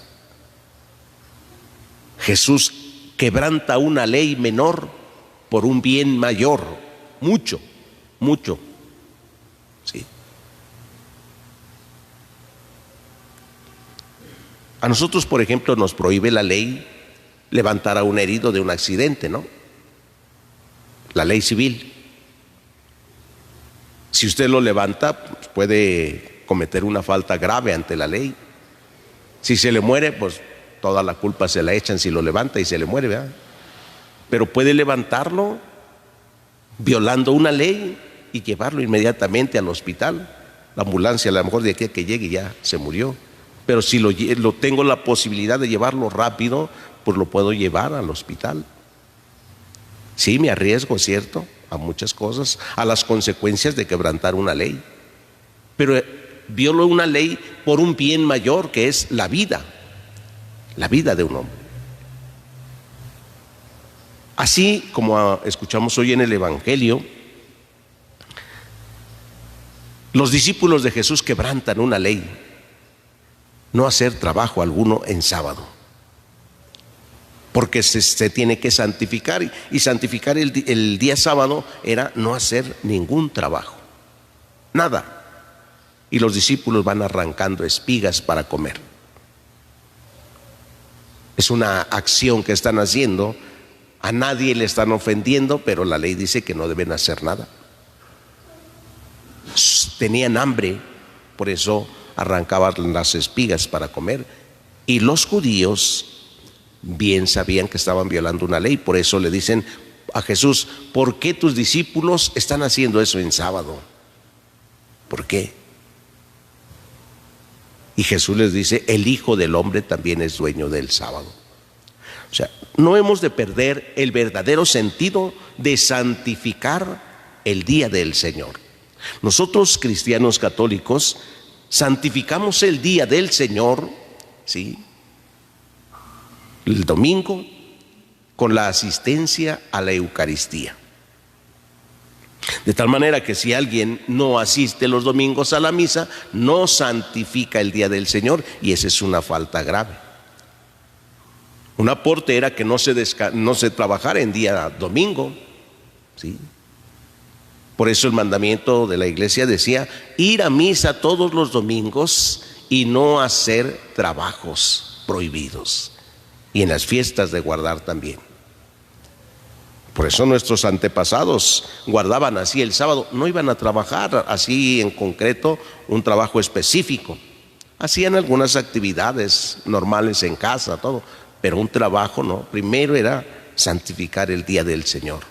Jesús quebranta una ley menor por un bien mayor, mucho, mucho, ¿sí? A nosotros, por ejemplo, nos prohíbe la ley levantar a un herido de un accidente, ¿no? La ley civil. Si usted lo levanta, pues puede cometer una falta grave ante la ley. Si se le muere, pues toda la culpa se la echan si lo levanta y se le muere, ¿verdad? Pero puede levantarlo violando una ley y llevarlo inmediatamente al hospital. La ambulancia, a lo mejor de aquí a que llegue ya se murió. Pero si lo tengo la posibilidad de llevarlo rápido, pues lo puedo llevar al hospital. Sí, me arriesgo, ¿cierto?, a muchas cosas, a las consecuencias de quebrantar una ley. Pero violo una ley por un bien mayor, que es la vida de un hombre. Así como escuchamos hoy en el Evangelio, los discípulos de Jesús quebrantan una ley: no hacer trabajo alguno en sábado, porque se tiene que santificar, y santificar el día sábado era no hacer ningún trabajo, nada. Y los discípulos van arrancando espigas para comer. Es una acción que están haciendo, a nadie le están ofendiendo, pero la ley dice que no deben hacer nada. Tenían hambre, por eso arrancaban las espigas para comer. Y los judíos bien sabían que estaban violando una ley, por eso le dicen a Jesús: ¿por qué tus discípulos están haciendo eso en sábado? ¿Por qué? Y Jesús les dice: el Hijo del Hombre también es dueño del sábado. O sea, no hemos de perder el verdadero sentido de santificar el día del Señor. Nosotros, cristianos católicos, santificamos el día del Señor, ¿sí?, el domingo, con la asistencia a la Eucaristía. De tal manera que si alguien no asiste los domingos a la misa, no santifica el día del Señor, y esa es una falta grave. Un aporte era que no se trabajara en día domingo, ¿sí? Por eso el mandamiento de la iglesia decía: ir a misa todos los domingos y no hacer trabajos prohibidos, y en las fiestas de guardar también. Por eso nuestros antepasados guardaban así el sábado, no iban a trabajar así en concreto un trabajo específico. Hacían algunas actividades normales en casa, todo, pero un trabajo no. Primero era santificar el día del Señor.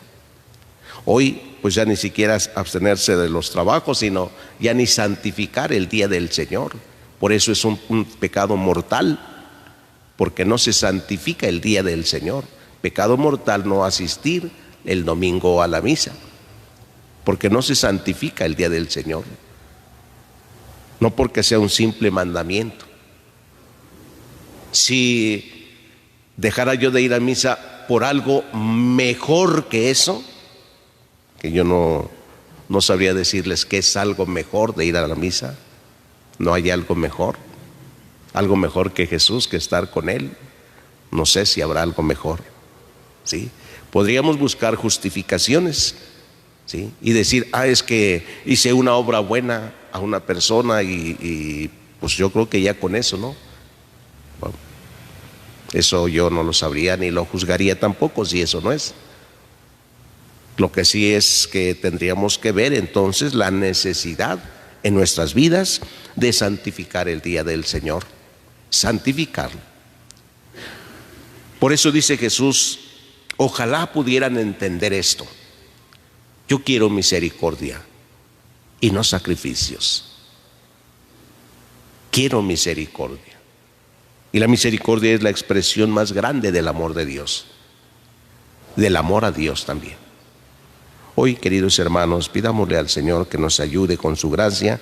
Hoy pues ya ni siquiera abstenerse de los trabajos, sino ya ni santificar el día del Señor. Por eso es un pecado mortal, porque no se santifica el día del Señor. Pecado mortal no asistir el domingo a la misa, porque no se santifica el día del Señor. No porque sea un simple mandamiento. Si dejara yo de ir a misa por algo mejor que eso, que yo no sabría decirles qué es algo mejor de ir a la misa. No hay algo mejor que Jesús, que estar con Él. No sé si habrá algo mejor, ¿sí? Podríamos buscar justificaciones, ¿sí?, y decir: es que hice una obra buena a una persona y pues yo creo que ya con eso, ¿no? Bueno, eso yo no lo sabría ni lo juzgaría tampoco si eso no es. Lo que sí es que tendríamos que ver entonces la necesidad en nuestras vidas de santificar el día del Señor, santificarlo. Por eso dice Jesús: ojalá pudieran entender esto. Yo quiero misericordia y no sacrificios. Quiero misericordia. Y la misericordia es la expresión más grande del amor de Dios, del amor a Dios también. Hoy, queridos hermanos, pidámosle al Señor que nos ayude con su gracia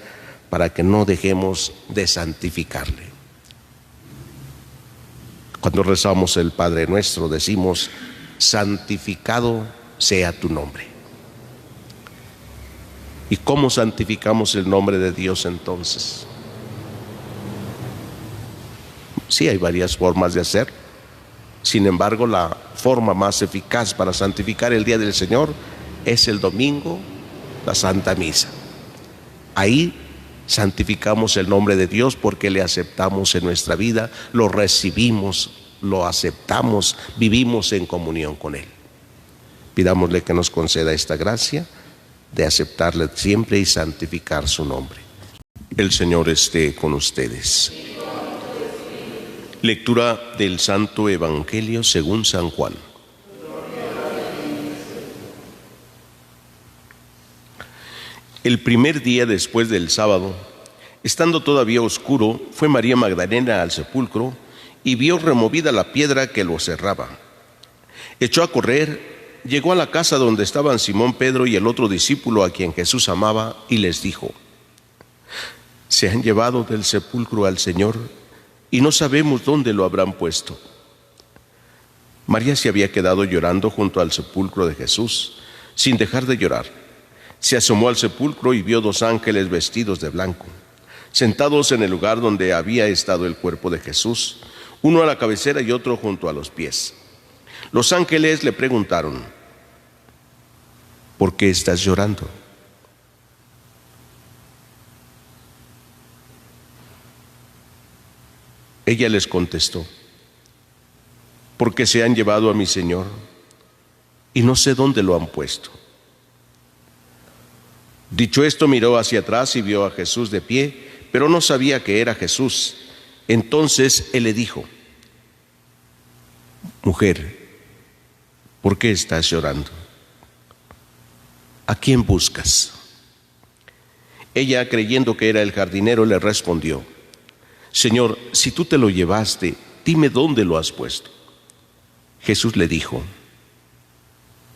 para que no dejemos de santificarle. Cuando rezamos el Padre Nuestro decimos: santificado sea tu nombre. ¿Y cómo santificamos el nombre de Dios entonces? Sí, hay varias formas de hacer. Sin embargo, la forma más eficaz para santificar el día del Señor es el domingo, la Santa Misa. Ahí santificamos el nombre de Dios porque le aceptamos en nuestra vida, lo recibimos, lo aceptamos, vivimos en comunión con Él. Pidámosle que nos conceda esta gracia de aceptarle siempre y santificar su nombre. El Señor esté con ustedes. Lectura del Santo Evangelio según San Juan. El primer día después del sábado, estando todavía oscuro, fue María Magdalena al sepulcro y vio removida la piedra que lo cerraba. Echó a correr, llegó a la casa donde estaban Simón Pedro y el otro discípulo a quien Jesús amaba, y les dijo: se han llevado del sepulcro al Señor y no sabemos dónde lo habrán puesto. María se había quedado llorando junto al sepulcro de Jesús, sin dejar de llorar. Se asomó al sepulcro y vio 2 ángeles vestidos de blanco, sentados en el lugar donde había estado el cuerpo de Jesús, uno a la cabecera y otro junto a los pies. Los ángeles le preguntaron: ¿por qué estás llorando? Ella les contestó: porque se han llevado a mi Señor y no sé dónde lo han puesto. Dicho esto, miró hacia atrás y vio a Jesús de pie, pero no sabía que era Jesús. Entonces él le dijo: mujer, ¿por qué estás llorando? ¿A quién buscas? Ella, creyendo que era el jardinero, le respondió: Señor, si tú te lo llevaste, dime dónde lo has puesto. Jesús le dijo: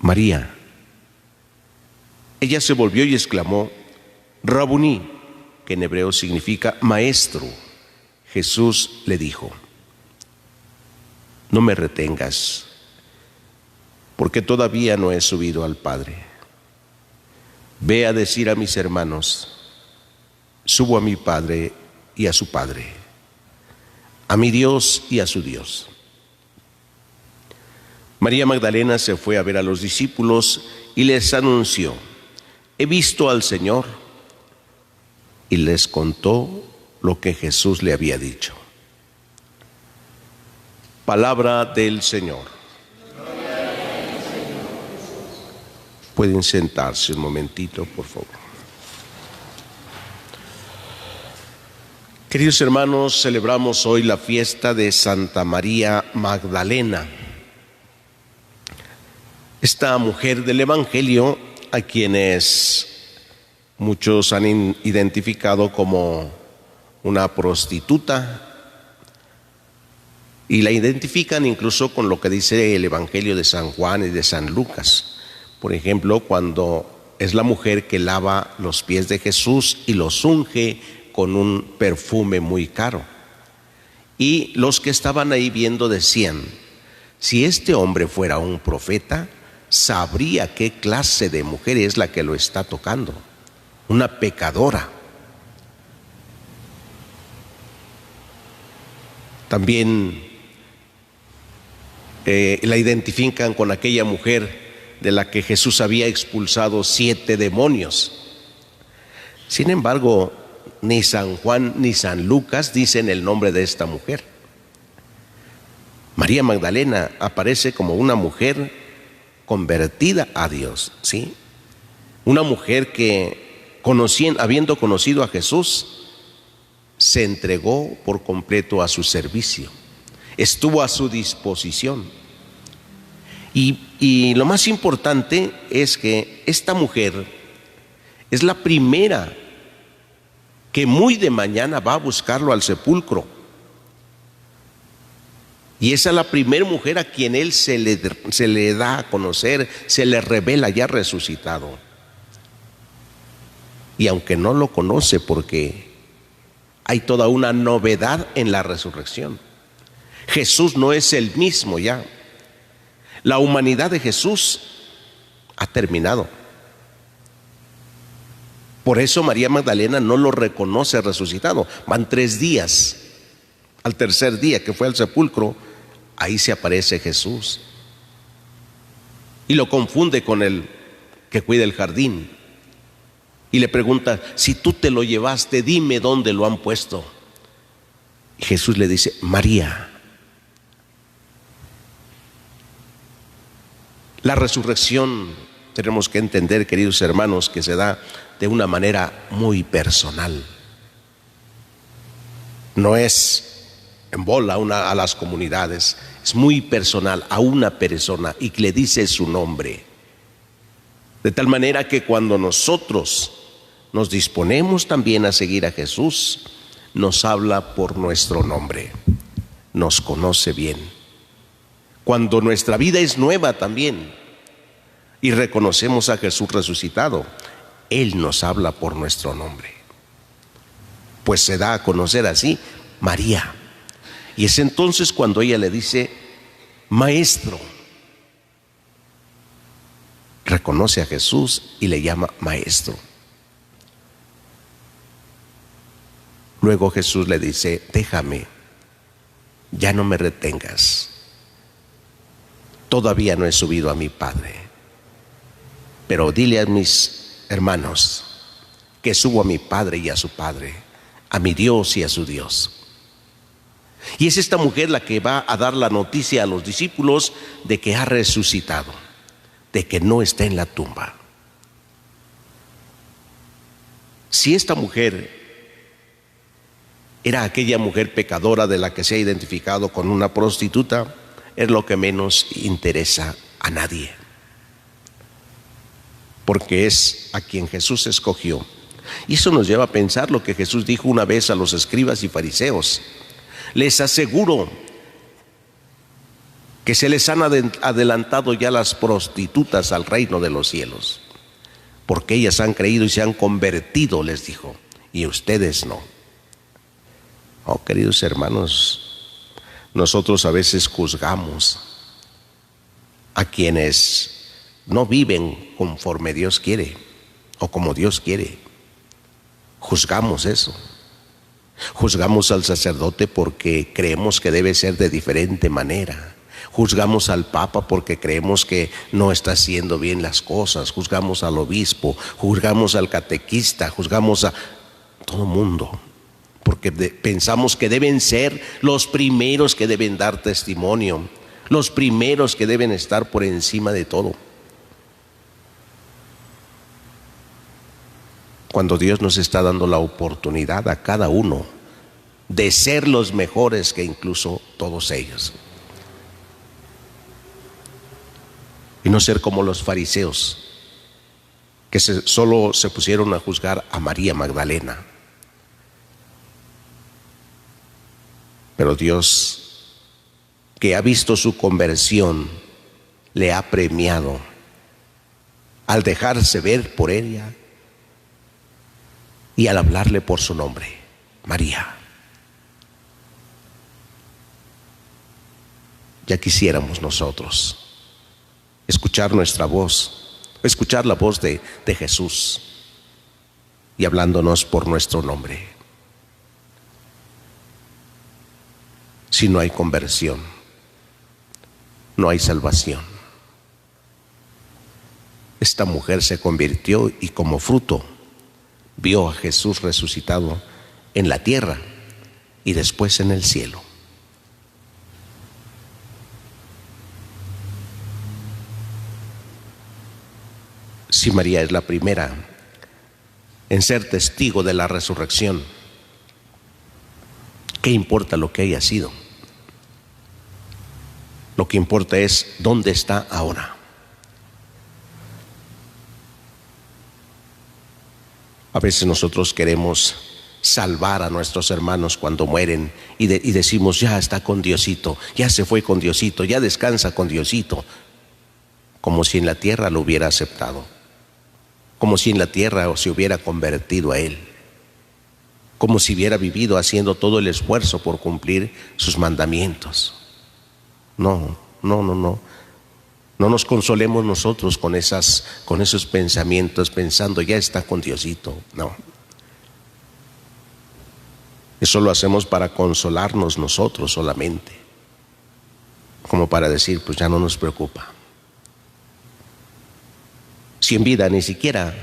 María. Ella se volvió y exclamó: Rabuní, que en hebreo significa maestro. Jesús le dijo: no me retengas, porque todavía no he subido al Padre. Ve a decir a mis hermanos: subo a mi Padre y a su Padre, a mi Dios y a su Dios. María Magdalena se fue a ver a los discípulos y les anunció: he visto al Señor, y les contó lo que Jesús le había dicho. Palabra del Señor. Pueden sentarse un momentito, por favor. Queridos hermanos, celebramos hoy la fiesta de Santa María Magdalena. Esta mujer del Evangelio, a quienes muchos han identificado como una prostituta, y la identifican incluso con lo que dice el Evangelio de San Juan y de San Lucas. Por ejemplo, cuando es la mujer que lava los pies de Jesús y los unge con un perfume muy caro. Y los que estaban ahí viendo decían: si este hombre fuera un profeta, sabría qué clase de mujer es la que lo está tocando, una pecadora. También la identifican con aquella mujer de la que Jesús había expulsado 7 demonios. Sin embargo, ni San Juan ni San Lucas dicen el nombre de esta mujer. María Magdalena aparece como una mujer convertida a Dios, ¿sí? Una mujer que, habiendo conocido a Jesús, se entregó por completo a su servicio, estuvo a su disposición. Y lo más importante es que esta mujer es la primera que muy de mañana va a buscarlo al sepulcro. Y esa es la primera mujer a quien él se le da a conocer, se le revela ya resucitado. Y aunque no lo conoce, porque hay toda una novedad en la resurrección. Jesús no es el mismo ya. La humanidad de Jesús ha terminado. Por eso María Magdalena no lo reconoce resucitado. Van 3 días. Al tercer día, que fue al sepulcro, ahí se aparece Jesús. Y lo confunde con el que cuida el jardín. y le pregunta: si tú te lo llevaste, dime dónde lo han puesto. Y Jesús le dice: María. La resurrección, tenemos que entender, queridos hermanos, que se da de una manera muy personal. No es en bola a las comunidades, es muy personal a una persona, y le dice su nombre. De tal manera que cuando nosotros nos disponemos también a seguir a Jesús, nos habla por nuestro nombre, nos conoce bien. Cuando nuestra vida es nueva también y reconocemos a Jesús resucitado, Él nos habla por nuestro nombre. Pues se da a conocer así María. Y es entonces cuando ella le dice: Maestro. Reconoce a Jesús y le llama Maestro. Luego Jesús le dice: déjame, ya no me retengas. Todavía no he subido a mi Padre, pero dile a mis hermanos que subo a mi Padre y a su Padre, a mi Dios y a su Dios. Y es esta mujer la que va a dar la noticia a los discípulos de que ha resucitado, de que no está en la tumba. Si esta mujer era aquella mujer pecadora de la que se ha identificado con una prostituta, es lo que menos interesa a nadie, porque es a quien Jesús escogió. Y eso nos lleva a pensar lo que Jesús dijo una vez a los escribas y fariseos: les aseguro que se les han adelantado ya las prostitutas al reino de los cielos, porque ellas han creído y se han convertido, les dijo, y ustedes no. Oh, queridos hermanos, nosotros a veces juzgamos a quienes no viven conforme Dios quiere o como Dios quiere. Juzgamos eso. Juzgamos al sacerdote porque creemos que debe ser de diferente manera. Juzgamos al Papa porque creemos que no está haciendo bien las cosas. Juzgamos al obispo, juzgamos al catequista, juzgamos a todo mundo, porque pensamos que deben ser los primeros que deben dar testimonio, los primeros que deben estar por encima de todo. Cuando Dios nos está dando la oportunidad a cada uno de ser los mejores que incluso todos ellos. Y no ser como los fariseos, que solo se pusieron a juzgar a María Magdalena. Pero Dios, que ha visto su conversión, le ha premiado al dejarse ver por ella y al hablarle por su nombre: María. Ya quisiéramos nosotros escuchar nuestra voz, escuchar la voz de Jesús y hablándonos por nuestro nombre. Si no hay conversión, no hay salvación. Esta mujer se convirtió y como fruto vio a Jesús resucitado en la tierra y después en el cielo. Si María es la primera en ser testigo de la resurrección, ¿qué importa lo que haya sido? Lo que importa es dónde está ahora. A veces nosotros queremos salvar a nuestros hermanos cuando mueren y decimos: ya está con Diosito, ya se fue con Diosito, ya descansa con Diosito, como si en la tierra lo hubiera aceptado, como si en la tierra se hubiera convertido a Él, como si hubiera vivido haciendo todo el esfuerzo por cumplir sus mandamientos. No nos consolemos nosotros con esos pensamientos, pensando: ya está con Diosito. No. Eso lo hacemos para consolarnos nosotros solamente, como para decir: pues ya no nos preocupa. Si en vida ni siquiera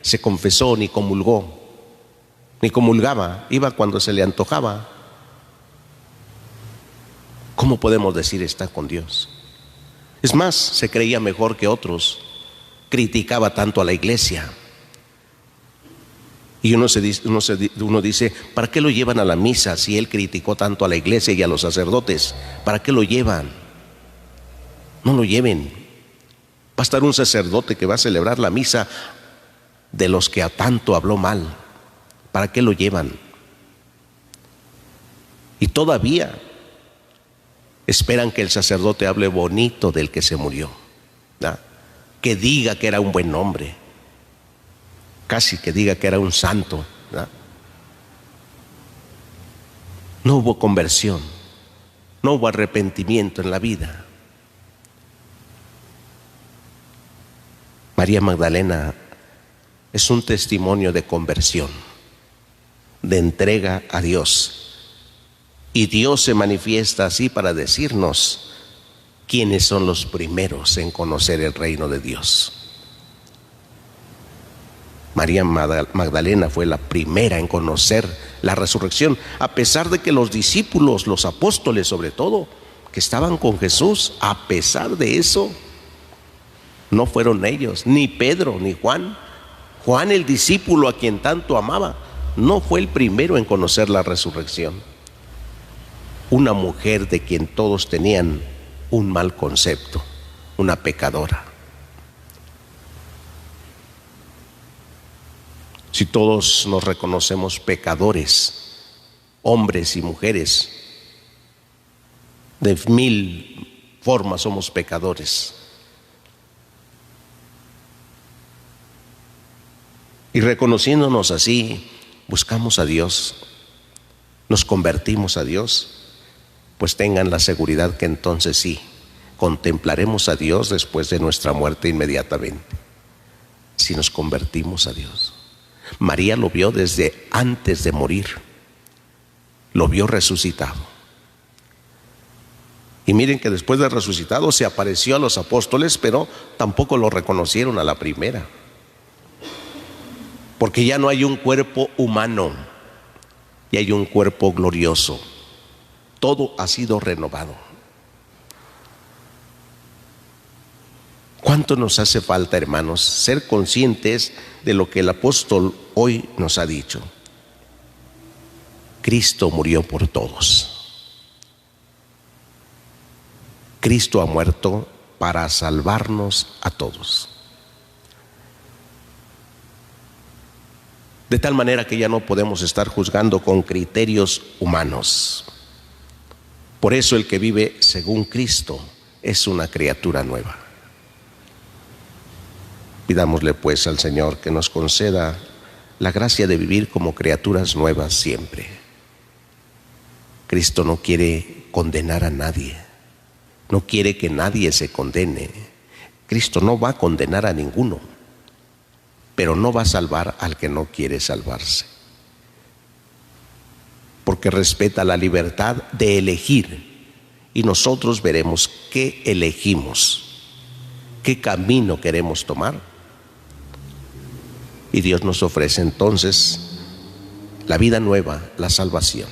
se confesó ni comulgó, ni comulgaba, iba cuando se le antojaba. ¿Cómo podemos decir está con Dios? Es más, se creía mejor que otros, criticaba tanto a la iglesia. Y uno dice, ¿para qué lo llevan a la misa si él criticó tanto a la iglesia y a los sacerdotes? ¿Para qué lo llevan? No lo lleven. Va a estar un sacerdote que va a celebrar la misa de los que a tanto habló mal. ¿Para qué lo llevan? Y todavía esperan que el sacerdote hable bonito del que se murió, ¿verdad? Que diga que era un buen hombre, casi que diga que era un santo, ¿verdad? No hubo conversión, no hubo arrepentimiento en la vida. María Magdalena es un testimonio de conversión, de entrega a Dios. Y Dios se manifiesta así para decirnos quiénes son los primeros en conocer el reino de Dios. María Magdalena fue la primera en conocer la resurrección, a pesar de que los discípulos, los apóstoles sobre todo, que estaban con Jesús, a pesar de eso, no fueron ellos, ni Pedro, ni Juan. Juan, el discípulo a quien tanto amaba, no fue el primero en conocer la resurrección. Una mujer de quien todos tenían un mal concepto, una pecadora. Si todos nos reconocemos pecadores, hombres y mujeres, de 1000 formas somos pecadores. Y reconociéndonos así, buscamos a Dios, nos convertimos a Dios. Pues tengan la seguridad que entonces sí, contemplaremos a Dios después de nuestra muerte inmediatamente, si nos convertimos a Dios. María lo vio desde antes de morir, lo vio resucitado. Y miren que después de resucitado se apareció a los apóstoles, pero tampoco lo reconocieron a la primera, porque ya no hay un cuerpo humano, y hay un cuerpo glorioso. Todo ha sido renovado. ¿Cuánto nos hace falta, hermanos, ser conscientes de lo que el apóstol hoy nos ha dicho? Cristo murió por todos. Cristo ha muerto para salvarnos a todos. De tal manera que ya no podemos estar juzgando con criterios humanos. Por eso el que vive según Cristo es una criatura nueva. Pidámosle pues al Señor que nos conceda la gracia de vivir como criaturas nuevas siempre. Cristo no quiere condenar a nadie, no quiere que nadie se condene. Cristo no va a condenar a ninguno, pero no va a salvar al que no quiere salvarse, porque respeta la libertad de elegir, y nosotros veremos qué elegimos, qué camino queremos tomar, y Dios nos ofrece entonces la vida nueva, la salvación.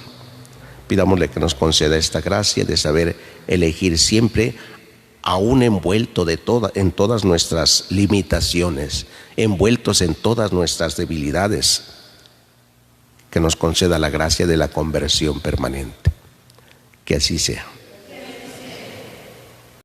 Pidámosle que nos conceda esta gracia de saber elegir siempre, aún envuelto en todas nuestras limitaciones, envueltos en todas nuestras debilidades, que nos conceda la gracia de la conversión permanente. Que así sea.